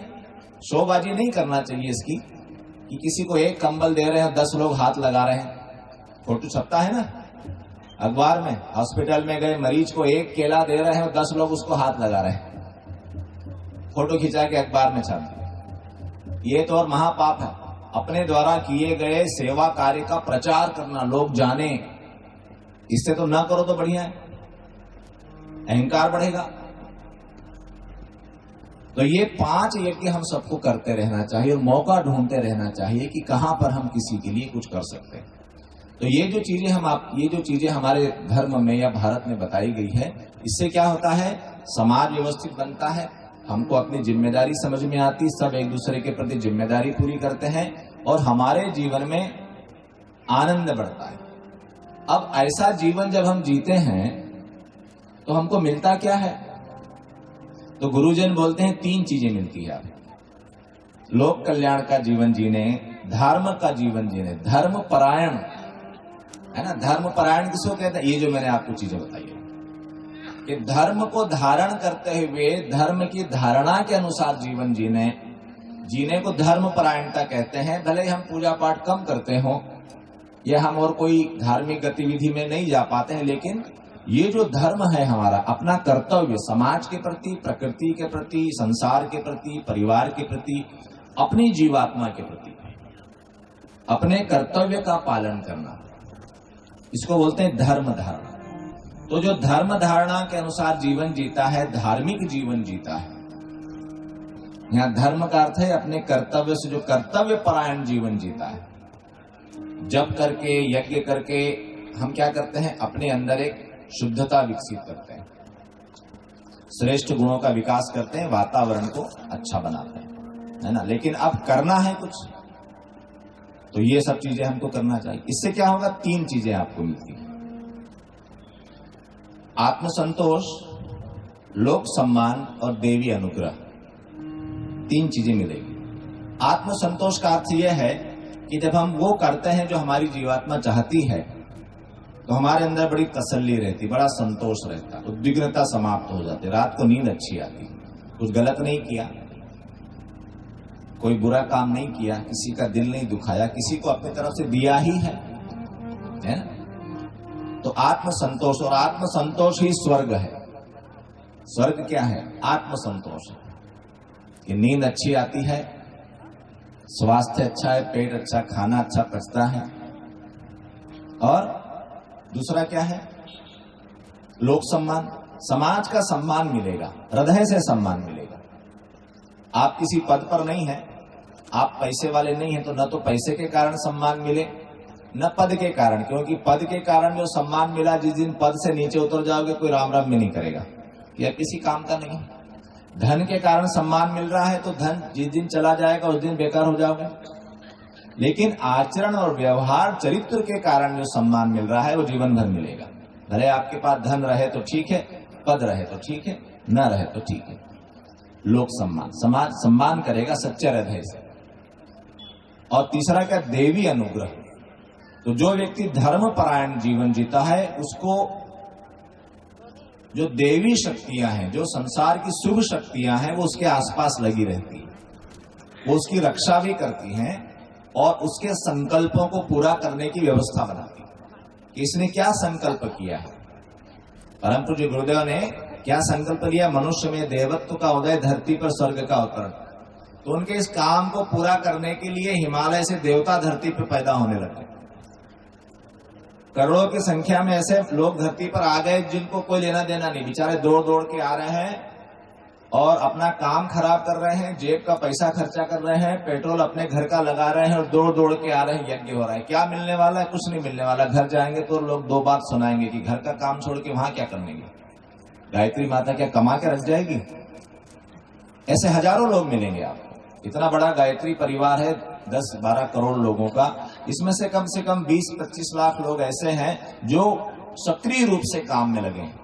शोबाजी नहीं करना चाहिए इसकी कि किसी को एक कंबल दे रहे हैं 10 लोग हाथ लगा रहे हैं। फोटो छपता है ना अखबार में, हॉस्पिटल में गए मरीज को एक केला दे रहे हैं और 10 लोग उसको हाथ लगा रहे हैं, फोटो खिंचा के अखबार में छाप दिया। ये तो और महापाप है। अपने द्वारा किए गए सेवा कार्य का प्रचार करना, लोग जाने, इससे तो ना करो तो बढ़िया है, अहंकार बढ़ेगा। तो ये 5 यज्ञ हम सबको करते रहना चाहिए और मौका ढूंढते रहना चाहिए कि कहां पर हम किसी के लिए कुछ कर सकते हैं। तो ये जो चीजें हमारे धर्म में या भारत में बताई गई है, इससे क्या होता है, समाज व्यवस्थित बनता है, हमको अपनी जिम्मेदारी समझ में आती, सब एक दूसरे के प्रति जिम्मेदारी पूरी करते हैं और हमारे जीवन में आनंद बढ़ता है। अब ऐसा जीवन जब हम जीते हैं तो हमको मिलता क्या है? तो गुरुजन बोलते हैं 3 चीजें मिलती है आपको। लोक कल्याण का जीवन जीने, धर्म का जीवन जीने, धर्म परायण, है ना, धर्म परायण किसको कहते हैं? ये जो मैंने आपको चीजें बताई है कि धर्म को धारण करते हुए धर्म की धारणा के अनुसार जीवन जीने को धर्म परायणता कहते हैं। भले ही हम पूजा पाठ कम करते हो या हम और कोई धार्मिक गतिविधि में नहीं जा पाते हैं, लेकिन ये जो धर्म है हमारा, अपना कर्तव्य समाज के प्रति, प्रकृति के प्रति, संसार के प्रति, परिवार के प्रति, अपनी जीवात्मा के प्रति अपने कर्तव्य का पालन करना, इसको बोलते हैं धर्म धारणा। तो जो धर्म धारणा के अनुसार जीवन जीता है, धार्मिक जीवन जीता है। यहां धर्म का अर्थ है अपने कर्तव्य से, जो कर्तव्य परायण जीवन जीता है। जप करके, यज्ञ करके हम क्या करते हैं, अपने अंदर एक शुद्धता विकसित करते हैं, श्रेष्ठ गुणों का विकास करते हैं, वातावरण को अच्छा बनाते हैं, है ना। लेकिन अब करना है कुछ, तो ये सब चीजें हमको करना चाहिए। इससे क्या होगा, 3 चीजें आपको मिलती हैं, आत्मसंतोष, लोक सम्मान और देवी अनुग्रह। 3 चीजें मिलेगी। आत्मसंतोष का अर्थ यह है कि जब हम वो करते हैं जो हमारी जीवात्मा चाहती है तो हमारे अंदर बड़ी तसल्ली रहती, बड़ा संतोष रहता, उद्विग्नता समाप्त हो जाती, रात को नींद अच्छी आती, कुछ गलत नहीं किया, कोई बुरा काम नहीं किया, किसी का दिल नहीं दुखाया, किसी को अपनी तरफ से दिया ही है ना। तो आत्मसंतोष, और आत्मसंतोष ही स्वर्ग है। स्वर्ग क्या है? आत्मसंतोष है कि नींद अच्छी आती है, स्वास्थ्य अच्छा है, पेट अच्छा, खाना अच्छा पचता है, और दूसरा क्या है, लोक सम्मान, समाज का सम्मान मिलेगा, हृदय से सम्मान मिलेगा। आप किसी पद पर नहीं हैं, आप पैसे वाले नहीं हैं, तो न तो पैसे के कारण सम्मान मिले न पद के कारण, क्योंकि पद के कारण जो सम्मान मिला, जिस दिन पद से नीचे उतर जाओगे कोई राम राम भी नहीं करेगा, यह किसी काम का नहीं। धन के कारण सम्मान मिल रहा है तो धन जिस दिन चला जाएगा उस दिन बेकार हो जाओगे। लेकिन आचरण और व्यवहार चरित्र के कारण जो सम्मान मिल रहा है वो जीवन भर मिलेगा। भले आपके पास धन रहे तो ठीक है, पद रहे तो ठीक है, न रहे तो ठीक है। लोक सम्मान, समाज सम्मान करेगा सच्चे हृदय से। और तीसरा क्या, देवी अनुग्रह। तो जो व्यक्ति धर्म परायण जीवन जीता है उसको जो देवी शक्तियां हैं, जो संसार की शुभ शक्तियां हैं, वो उसके आसपास लगी रहती है, वो उसकी रक्षा भी करती हैं और उसके संकल्पों को पूरा करने की व्यवस्था बनाती है कि इसने क्या संकल्प किया है। परम पूज्य गुरुदेव ने क्या संकल्प लिया, मनुष्य में देवत्व का उदय, धरती पर स्वर्ग का अवतरण। तो उनके इस काम को पूरा करने के लिए हिमालय से देवता धरती पर पैदा होने लगे। करोड़ों की संख्या में ऐसे लोग धरती पर आ गए जिनको कोई लेना देना नहीं, बेचारे दौड़ दौड़ के आ रहे हैं और अपना काम खराब कर रहे हैं, जेब का पैसा खर्चा कर रहे हैं, पेट्रोल अपने घर का लगा रहे हैं और दौड़ दौड़ के आ रहे हैं। यज्ञ हो रहा है, क्या मिलने वाला है? कुछ नहीं मिलने वाला। घर जाएंगे तो लोग दो बात सुनाएंगे कि घर का काम छोड़ के वहां क्या करने गए, गायत्री माता क्या कमा के रख जाएगी? ऐसे हजारों लोग मिलेंगे आपको। इतना बड़ा गायत्री परिवार है 10-12 करोड़ लोगों का, इसमें से कम 20-25 लाख लोग ऐसे हैं जो सक्रिय रूप से काम में लगे हैं।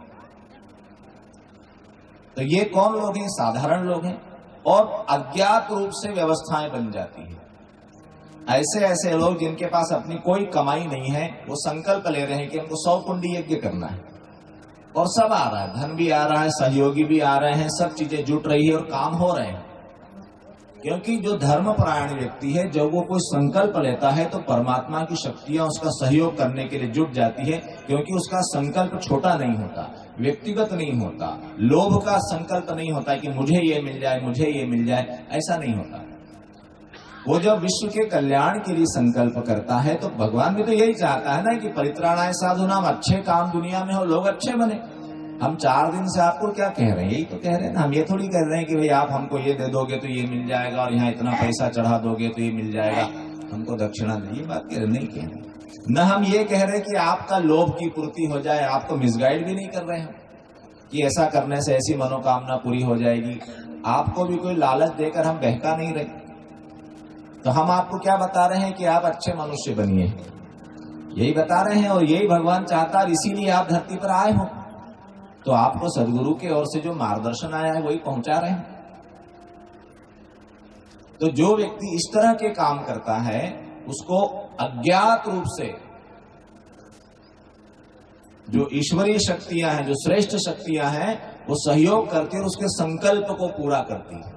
तो ये कौन लोग हैं? साधारण लोग हैं और अज्ञात रूप से व्यवस्थाएं बन जाती है। ऐसे ऐसे लोग जिनके पास अपनी कोई कमाई नहीं है, वो संकल्प ले रहे हैं कि हमको 100 कुंडी यज्ञ करना है और सब आ रहा है, धन भी आ रहा है, सहयोगी भी आ रहे हैं, सब चीजें जुट रही है और काम हो रहे हैं। क्योंकि जो धर्मपरायण व्यक्ति है, जब वो कोई संकल्प लेता है तो परमात्मा की शक्तियां उसका सहयोग करने के लिए जुट जाती है, क्योंकि उसका संकल्प छोटा नहीं होता, व्यक्तिगत नहीं होता, लोभ का संकल्प नहीं होता कि मुझे ये मिल जाए, मुझे ये मिल जाए, ऐसा नहीं होता। वो जब विश्व के कल्याण के लिए संकल्प करता है तो भगवान भी तो यही चाहता है ना कि परित्राणाय साधुनाम, अच्छे काम दुनिया में हो, लोग अच्छे बने। हम 4 दिन से आपको क्या कह रहे हैं? यही तो कह रहे हैं ना। हम ये थोड़ी कह रहे हैं कि भाई आप हमको ये दे दोगे तो ये मिल जाएगा और यहाँ इतना पैसा चढ़ा दोगे तो ये मिल जाएगा, हमको दक्षिणा दे, ये बात कह रहे नहीं कह रहे। न हम ये कह रहे कि आपका लोभ की पूर्ति हो जाए, आपको मिसगाइड भी नहीं कर रहे हैं कि ऐसा करने से ऐसी मनोकामना पूरी हो जाएगी। आपको भी कोई लालच देकर हम बहका नहीं रहे। तो हम आपको क्या बता रहे हैं कि आप अच्छे मनुष्य बनिए, यही बता रहे हैं और यही भगवान चाहता है, इसीलिए आप धरती पर आए हो। तो आपको सदगुरु की ओर से जो मार्गदर्शन आया है वही पहुंचा रहे हैं। तो जो व्यक्ति इस तरह के काम करता है उसको अज्ञात रूप से जो ईश्वरीय शक्तियां हैं, जो श्रेष्ठ शक्तियां हैं, वो सहयोग करती है और उसके संकल्प को पूरा करती है,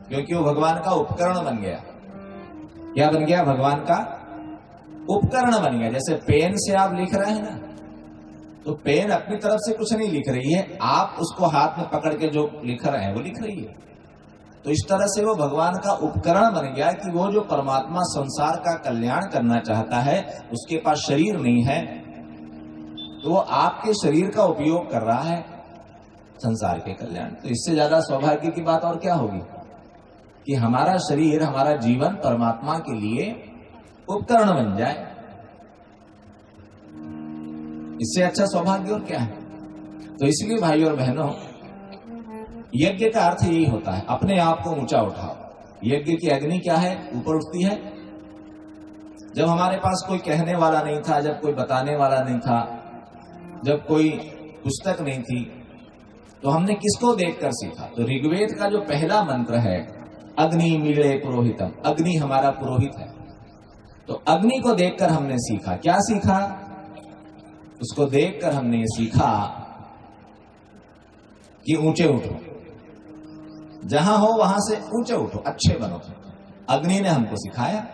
क्योंकि वो भगवान का उपकरण बन गया। क्या बन गया? भगवान का उपकरण बन गया। जैसे पेन से आप लिख रहे हैं ना, तो पेन अपनी तरफ से कुछ नहीं लिख रही है, आप उसको हाथ में पकड़ के जो लिख रहे हैं वो लिख रही है। तो इस तरह से वो भगवान का उपकरण बन गया कि वो जो परमात्मा संसार का कल्याण करना चाहता है, उसके पास शरीर नहीं है, तो वो आपके शरीर का उपयोग कर रहा है संसार के कल्याण। तो इससे ज्यादा सौभाग्य की बात और क्या होगी कि हमारा शरीर, हमारा जीवन परमात्मा के लिए उपकरण बन जाए। इससे अच्छा सौभाग्य और क्या है? तो इसलिए भाइयों और बहनों, यज्ञ का अर्थ यही होता है, अपने आप को ऊंचा उठाओ। यज्ञ की अग्नि क्या है? ऊपर उठती है। जब हमारे पास कोई कहने वाला नहीं था, जब कोई बताने वाला नहीं था, जब कोई पुस्तक नहीं थी, तो हमने किसको देखकर सीखा? तो ऋग्वेद का जो पहला मंत्र है, अग्नि मीले पुरोहितम, अग्नि हमारा पुरोहित है। तो अग्नि को देखकर हमने सीखा। क्या सीखा? उसको देखकर हमने ये सीखा कि ऊंचे उठो, जहां हो वहां से ऊंचे उठो, अच्छे बनो। अग्नि ने हमको सिखाया।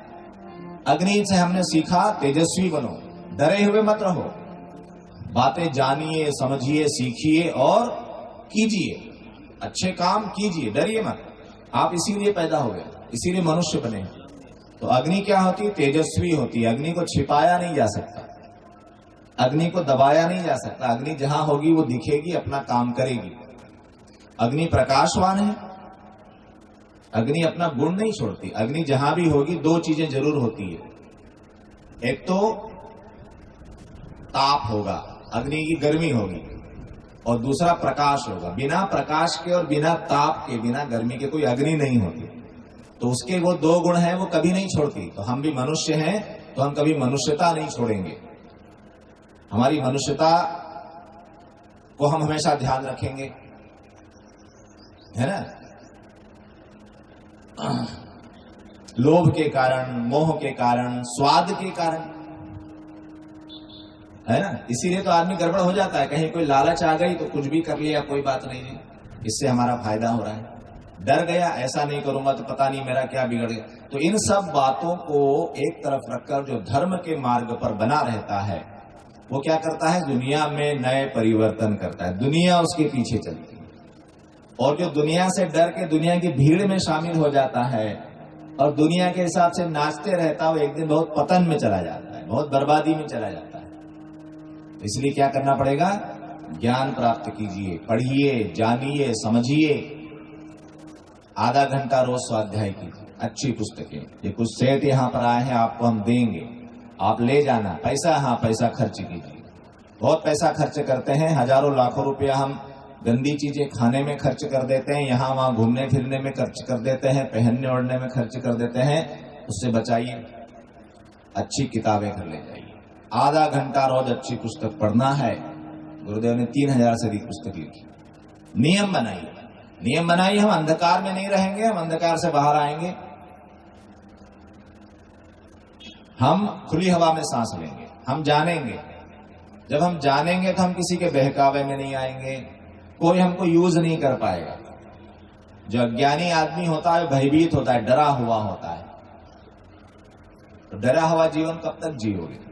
अग्नि से हमने सीखा तेजस्वी बनो, डरे हुए मत रहो, बातें जानिए, समझिए, सीखिए और कीजिए, अच्छे काम कीजिए, डरिए मत। आप इसीलिए पैदा हो गए, इसीलिए मनुष्य बने। तो अग्नि क्या होती है? तेजस्वी होती है। अग्नि को छिपाया नहीं जा सकता। अग्नि को दबाया नहीं जा सकता। अग्नि जहां होगी वो दिखेगी, अपना काम करेगी। अग्नि प्रकाशवान है, अग्नि अपना गुण नहीं छोड़ती। अग्नि जहां भी होगी दो चीजें जरूर होती है, एक तो ताप होगा, अग्नि की गर्मी होगी, और दूसरा प्रकाश होगा। बिना प्रकाश के और बिना ताप के, बिना गर्मी के कोई अग्नि नहीं होती। तो उसके वो दो गुण हैं, वो कभी नहीं छोड़ती। तो हम भी मनुष्य हैं, तो हम कभी मनुष्यता नहीं छोड़ेंगे। हमारी मनुष्यता को हम हमेशा ध्यान रखेंगे, है ना। लोभ के कारण, मोह के कारण, स्वाद के कारण, है ना। इसीलिए तो आदमी गड़बड़ हो जाता है। कहीं कोई लालच आ गई तो कुछ भी कर लिया, कोई बात नहीं है, इससे हमारा फायदा हो रहा है। डर गया, ऐसा नहीं करूंगा तो पता नहीं मेरा क्या बिगड़ गया। तो इन सब बातों को एक तरफ रखकर जो धर्म के मार्ग पर बना रहता है, वो क्या करता है, दुनिया में नए परिवर्तन करता है। दुनिया उसके पीछे चलती है। और जो दुनिया से डर के दुनिया की भीड़ में शामिल हो जाता है और दुनिया के हिसाब से नाचते रहता है, वो एक दिन बहुत पतन में चला जाता है, बहुत बर्बादी में चला जाता है। इसलिए क्या करना पड़ेगा, ज्ञान प्राप्त कीजिए, पढ़िए, जानिए, समझिए। आधा घंटा रोज स्वाध्याय कीजिए, अच्छी पुस्तकें। ये कुछ सेठ यहां पर आए हैं, आपको हम देंगे, आप ले जाना। पैसा, हाँ पैसा खर्च कीजिए। बहुत पैसा खर्च करते हैं, हजारों लाखों रुपया हम गंदी चीजें खाने में खर्च कर देते हैं, यहां वहां घूमने फिरने में खर्च कर देते हैं, पहनने ओढ़ने में खर्च कर देते हैं। उससे बचाइए, अच्छी किताबें कर ले जाइए। आधा घंटा रोज अच्छी पुस्तक पढ़ना है। गुरुदेव ने 3000 से अधिक पुस्तक लिखी। नियम बनाइए, नियम बनाइए। हम अंधकार में नहीं रहेंगे, हम अंधकार से बाहर आएंगे। हम खुली हवा में सांस लेंगे, हम जानेंगे। जब हम जानेंगे तो हम किसी के बहकावे में नहीं आएंगे, कोई हमको यूज नहीं कर पाएगा। जो अज्ञानी आदमी होता है भयभीत होता है, डरा हुआ होता है। तो डरा हुआ जीवन कब तक जियोगे।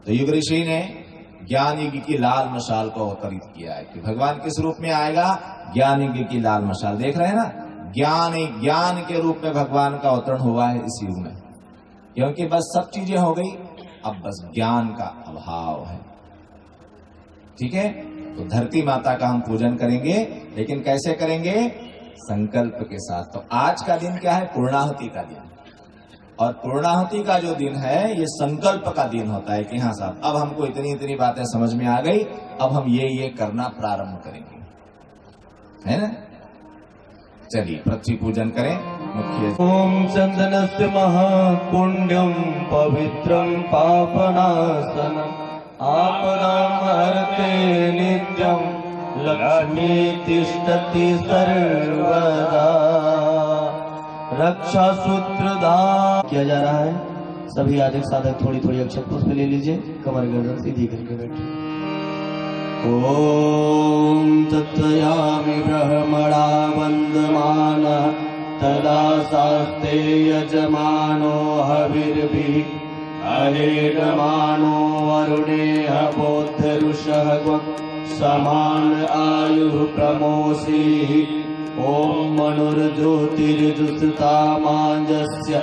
तो युग ऋषि ने ज्ञान युग की लाल मशाल को अवतरित किया है कि भगवान किस रूप में आएगा, ज्ञान युग की लाल मशाल। देख रहे हैं ना, ज्ञान के रूप में भगवान का अवतरण हुआ है इस युग में। क्योंकि बस सब चीजें हो गई, अब बस ज्ञान का अभाव है। ठीक है, तो धरती माता का हम पूजन करेंगे, लेकिन कैसे करेंगे, संकल्प के साथ। तो आज का दिन क्या है, पूर्णाहुति का दिन। और पूर्णाहुति का जो दिन है, ये संकल्प का दिन होता है कि हाँ साहब, अब हमको इतनी इतनी बातें समझ में आ गई, अब हम ये करना प्रारंभ करेंगे, है ना। चलिए पृथ्वी पूजन करें। मुख्य ओम चंदनस्य महापुण्यम पवित्रम पापनाशनम आपदामहर्ते नित्यं लक्ष्मी तिष्ठति सर्वदा रक्षा सूत्रधार किया जा रहा है। सभी आदिक साधक थोड़ी थोड़ी अक्षत पुष्प ले लीजिए, कमर गर्दन सीधी करके बैठिए। ओम तत्यामि ब्रह्मणा वन्दमानः तदा शास्ते यजमानो हविर्भिः अहेडमानो वरुणेह बोद्धरुषः समान आयुः प्रमोषीः। ओम मनुर्ज्योतिर्जुषतामांजस्य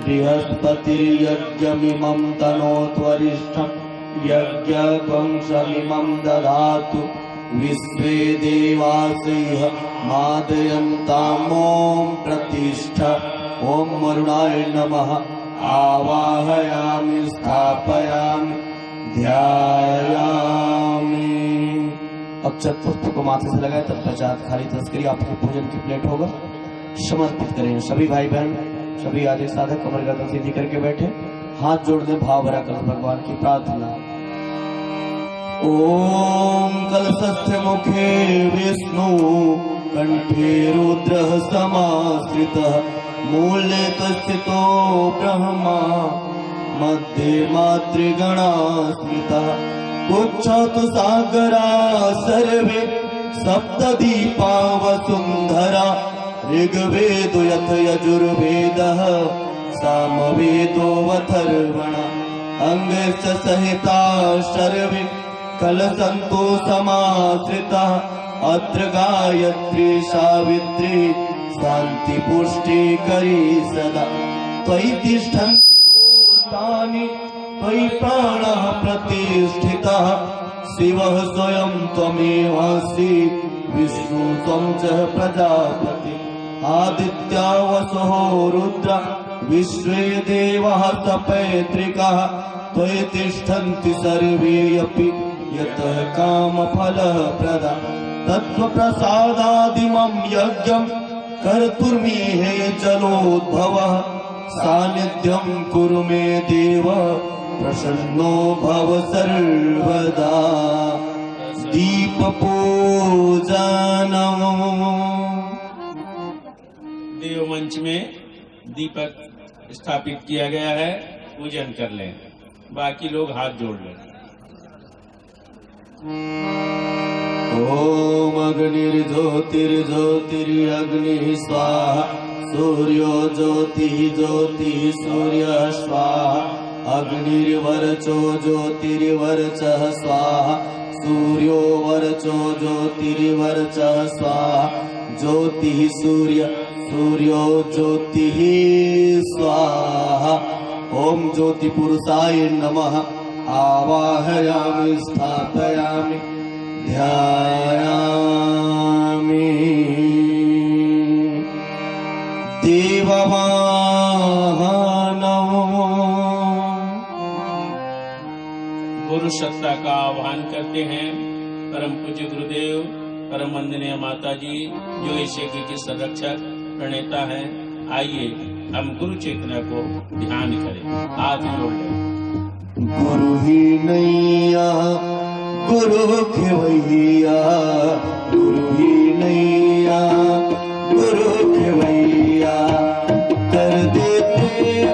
बृहस्पतिर्यज्ञमिमं तनोत्वरिष्ठं यज्ञवंशमिमं दधातु विश्वे देवासैः मादयन्तामों प्रतिष्ठा। ओम वरुणाय नमः आवाहयामि स्थापयामि ध्यायामि। अक्षत पुष्प को माथे से लगाए तत्पश्चात खाली तस्करी आपके पूजन की प्लेट होगा, समर्पित करें। सभी भाई बहन, सभी आदि साधक कमर गर्दन सीधी करके बैठे, हाथ जोड़ दे, भाव भरा कर भगवान की प्रार्थना। ओम कलशस्य मुखे विष्णु कंठे रुद्रः समाश्रितः मूले तस्थितो ब्रह्मा मध्ये मातृगणा स्मृतः कुक्षातु सागरा सर्वे सप्तदीपा वसुन्धरा ऋग्वेदो यथ यजुर्वेदः सामवेदो अथर्वणः अंगश्च सहिता सर्वे कलशन्तु समाश्रिताः अत्र गायत्री सावित्री शान्ति पुष्टि करी सदा त्वयि तिष्ठन्ति भूतानि त्वयि प्राणः प्रतिष्ठितः शिवः स्वयं त्वमेवासि विष्णु त्वं च प्रजापति आदित्या वसुः रुद्र विश्वे देवः सपैतृकः त्वयि तिष्ठन्ति सर्वे अपि यतः कामफलप्रदा तत्त्वप्रसादादिमं यज्ञं कर्तुर्मीहे जलोद्भवः सान्निध्यं कुरु मे देव प्रसन्नो भव सर्वदा दीपपूजनम्। देवमंच में दीपक स्थापित किया गया है, पूजन कर लें। बाकी लोग हाथ जोड़ लें। ओम अग्निर्ज्योतिर्ज्योतिरग्निः स्वाहा सूर्यो ज्योतिः ज्योतिः सूर्यः स्वाहा अग्निर्वर्चो ज्योतिर्वर्चः स्वाहा सूर्यो वर्चो ज्योतिर्वर्चः स्वाहा ज्योतिः सूर्यो ज्योतिः स्वाहा। ओम ज्योति पुरुषाय नमः। आवाहयामि स्थापयामि ध्यायामि। देववाहनम्। गुरु सत्ता का आह्वान करते हैं परम पूज्य गुरुदेव परम वंदनीय माता जी जो इस यज्ञ के संरक्षक प्रणेता हैं। आइए हम गुरु चेतना को ध्यान करें, हाथ जोड़ लें। गुरु ही नैया गुरु खेवैया गुरु ही नैया गुरु खेवैया कर देते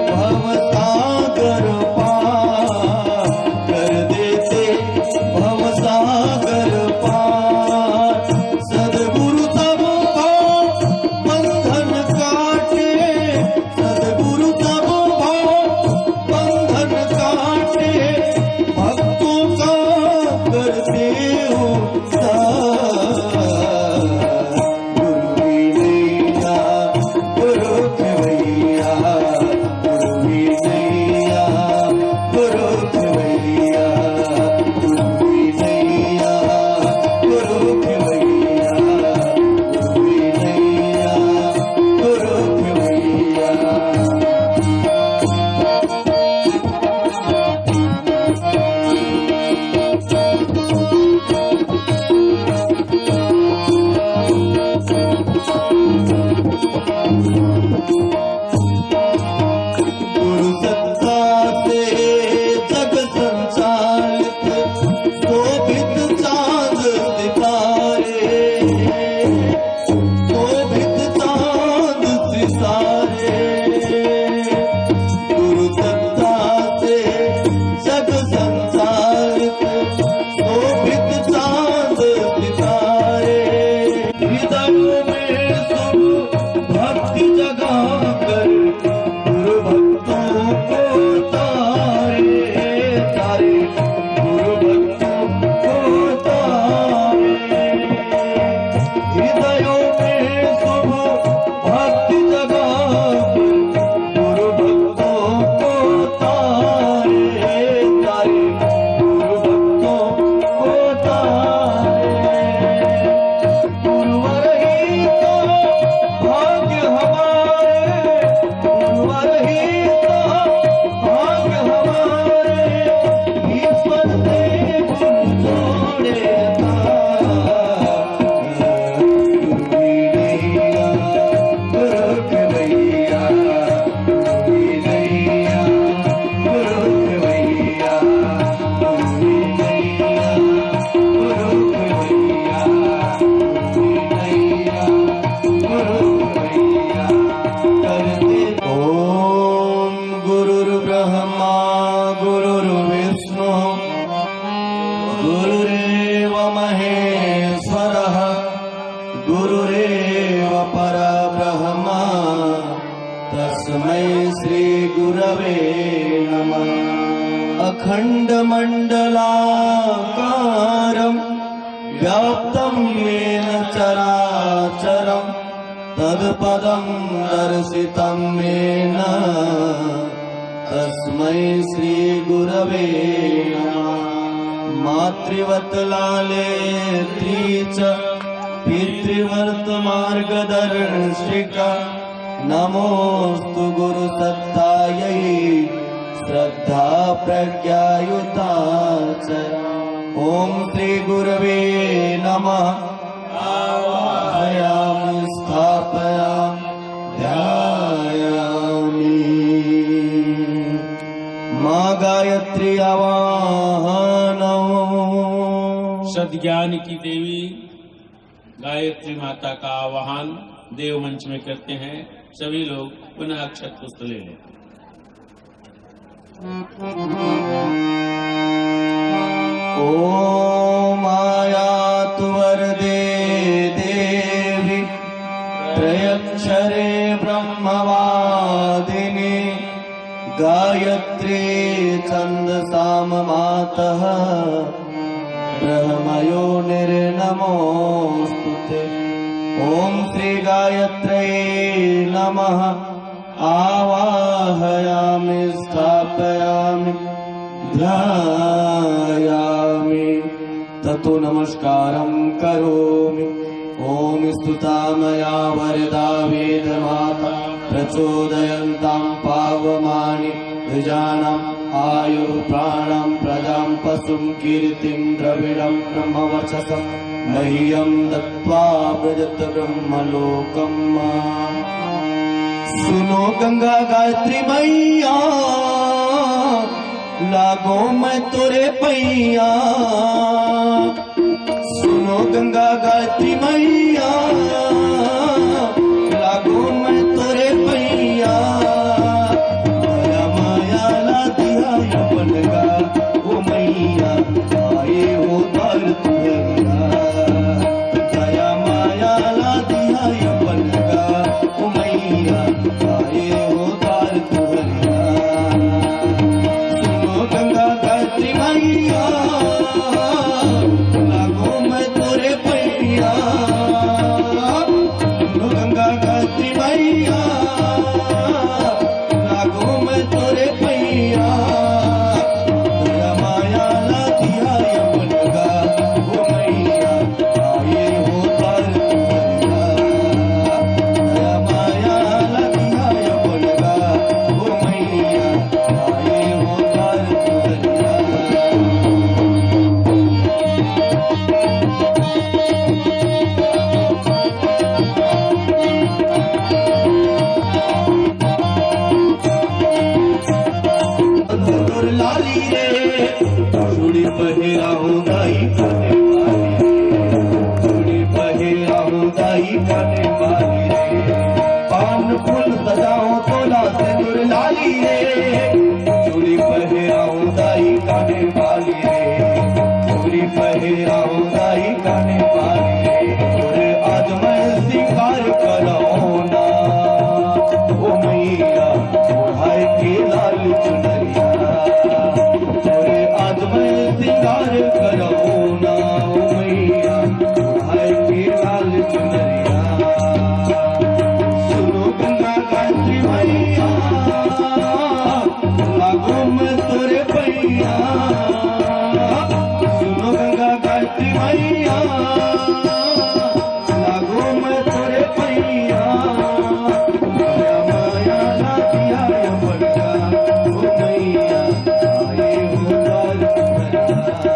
भव सागर पार कर देते भव सागर पार सद्गुरु तब बंधन काटे सद्गुरु तब बंधन काटे भक्तों का करते हो गुरु ही नैया गुरु खेवैया गुरु ही नैया गुरु खेवैया गुरु ही नैया गुरु खेवैया गुरु ही नैया गुरु खेवैया। गुरु सत्ता से जग संचालित शोभित चांद सितारे शोभित चांद सितारे गुरु सत्ता से जग संचालित शोभित चांद सितारे हृदयों में सब भक्ति जगा कर गुरु भक्तों को तारे तारे गुरु भक्तों को तारे हृदयों में सब भक्ति जगा कर गुरु भक्तों को तारे तारे गुरु भक्तों को तारे गुरुवर ही तो भाग्य हमारे गुरुवर ही तो भाग्य हमारे ईश्वर से गुरु जोड़े गुरु ही नैया गुरु खेवैया गुरु ही नैया गुरु खेवैया गुरु ही नैया गुरु खेवैया गुरु ही नैया गुरु खेवैया करते। ओम गुरुर्ब्रह्मा गुरुर्विष्णु गुरुरेव महेश्वरः गुरुरेव परब्रह्म तस्मै श्री गुरवे नमः। अखण्डमण्डलाकारं व्याप्तं येन चराचरं तत्पदं दर्शितं येन तस्मै श्री गुरवे नमः। मातृवत लालेत्री च पितृवर्त मार्गदर्शिका नमोस्तु गुरुसत्तायै श्रद्धा प्रज्ञायुता च। ओम श्री गुरवे नमः। आवाहयामि स्थापयामि ध्यायामि। माँ गायत्री आवाहनम्। सद्ज्ञान की देवी गायत्री माता का आवाहन देव मंच में करते हैं। सभी लोग पुनः अक्षत पुष्प ले लें। ओम आयातु वरदे देवी त्रयक्षरे ब्रह्मवादिनी गायत्री छन्दसाम मातः ब्रह्मयो निर्नमोस्तुते। ओम श्री गायत्र्यै नमः। आवाहयामि स्थापयामि ध्यायामि ततो नमस्कारं करोमि। ओम स्तुता मया वरदा वेदमाता प्रचोदयन्तां पावमानि द्विजानाम् आयु प्राणं प्रजां पशुं कीर्तिं द्रविडं ब्रह्मवर्चसं मह्यं दत्त्वा व्रजत ब्रह्मलोकम्। सुनो गंगा गायत्री मैया लागो मैं तोरे पैया। सुनो गंगा गायत्री मैया लागो मैं तोरे पैया। दया माया ला दिया बनगा ओ मैया आए हो द्वार तुझरिया। दया माया ला दिया बनगा ओ मैया आए हो द्वार तुझरिया। सुनो गंगा गायत्री मैया लागो मैं तोरे पैया। सुनो गंगा गायत्री मैया लागो मैं तोरे पैया। दया माया ला दिया बनगा ओ मैया आए हो द्वार तुझरिया। दया माया ला दिया बनगा ओ मैया आए हो द्वार तुझरिया। लाली रे चूड़ी पहिराऊं दाई काने वाली रे। चूड़ी पहिराऊं दाई काने वाली रे। पान फूल सजाऊं तोला सिंदूर लाली रे। चूड़ी पहिराऊं दाई काने वाली रे। चूड़ी पहिराऊं दाई काने वाली रे। और आज मैं शिकार कराऊं ना ओ मैया ओढ़ाए के लाल चुनरिया। आज मैं सिंगार कराऊं ना ओ मैया ओढ़ाए के लाल चुनरिया। सुनो गंगा गायत्री मैया लागो मैं तोरे पैया। सुनो गंगा गायत्री मैया लागो मैं तोरे पैया। दया माया ला दिया बनगा ओ मैया आए हो द्वार तुझरिया।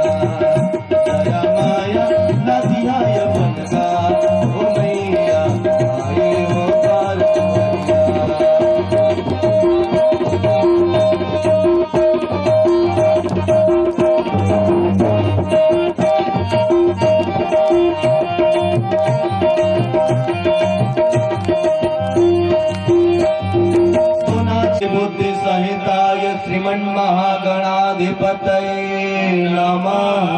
दया माया ला दिया बनगा ओ मैया आए हो द्वार तुझरिया। बुद्धि संहिताय श्रीमन्महागणाधिपतये नमः।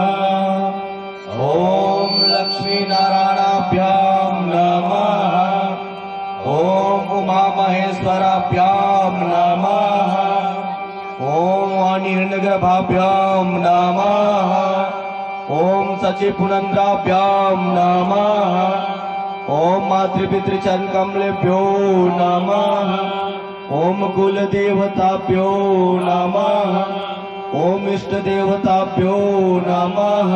ओम लक्ष्मी नारायणाभ्यां नमः। ओम उमा महेश्वराभ्यां नमः। ओम वाणीर्नगरभाभ्यां नमः। ओम सचिपुनन्द्राभ्यां नमः। ओम मातृपितृचरणकमलेभ्यो नमः। ओम कुल देवताभ्यो नमः। ओम इष्ट देवताभ्यो नमः।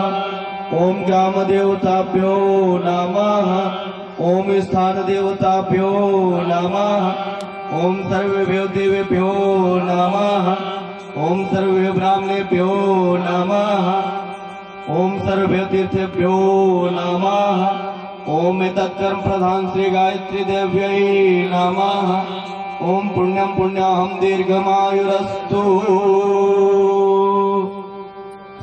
ओम ग्राम देवताभ्यो नमः। ओम स्थान देवताभ्यो नमः। ओम सर्वेभ्यो देवेभ्यो नमः। ओम सर्वेभ्यो ब्राह्मणेभ्यो नमः। ओम सर्वेभ्यो तीर्थेभ्यो नमः। ओम तत्कर्म प्रधान श्री गायत्री देव्यै नमः। ओम पुण्यम पुण्याहम दीर्घमायुरस्तु।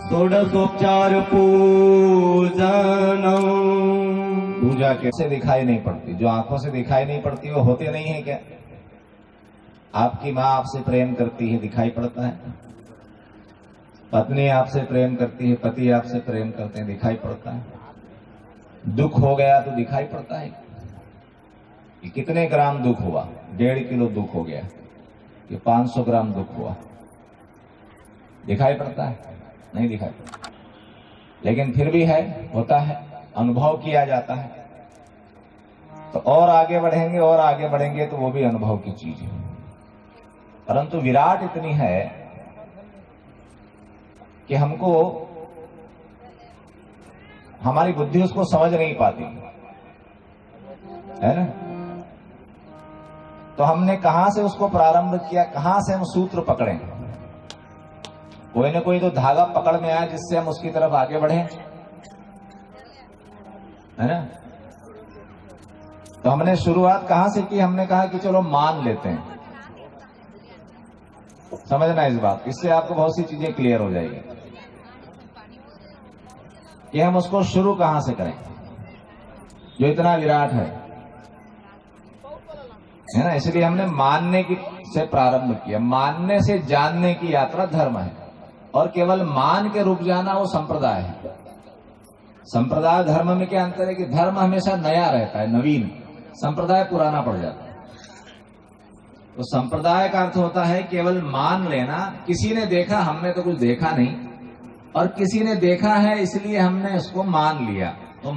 षोडशोपचार पूजनम। पूजा कैसे दिखाई नहीं पड़ती? जो आंखों से दिखाई नहीं पड़ती वो होते नहीं है क्या? आपकी माँ आपसे प्रेम करती है, दिखाई पड़ता है। पत्नी आपसे प्रेम करती है, पति आपसे प्रेम करते हैं, दिखाई पड़ता है। दुख हो गया तो दिखाई पड़ता है कि कितने ग्राम दुख हुआ। 1.5 किलो दुख हो गया कि 500 ग्राम दुख हुआ, दिखाई पड़ता है? नहीं दिखाई पड़ता। लेकिन फिर भी है, होता है, अनुभव किया जाता है। तो और आगे बढ़ेंगे और आगे बढ़ेंगे तो वो भी अनुभव की चीज है। परंतु विराट इतनी है कि हमको, हमारी बुद्धि उसको समझ नहीं पाती है ना। तो हमने कहां से उसको प्रारंभ किया, कहां से हम सूत्र पकड़े? कोई ना कोई तो धागा पकड़ में आया जिससे हम उसकी तरफ आगे बढ़े, है ना। तो हमने शुरुआत कहां से की? हमने कहा कि चलो मान लेते हैं। समझना इस बात, इससे आपको बहुत सी चीजें क्लियर हो जाएगी कि हम उसको शुरू कहां से करें जो इतना विराट है ना। इसलिए हमने मानने की से प्रारंभ किया। मानने से जानने की यात्रा धर्म है, और केवल मान के रुक जाना वो संप्रदाय है। संप्रदाय धर्म में क्या अंतर है कि धर्म हमेशा नया रहता है, नवीन। संप्रदाय पुराना पड़ जाता है। तो संप्रदाय का अर्थ होता है केवल मान लेना। किसी ने देखा, हमने तो कुछ देखा नहीं, और किसी ने देखा है इसलिए हमने उसको मान लिया। तो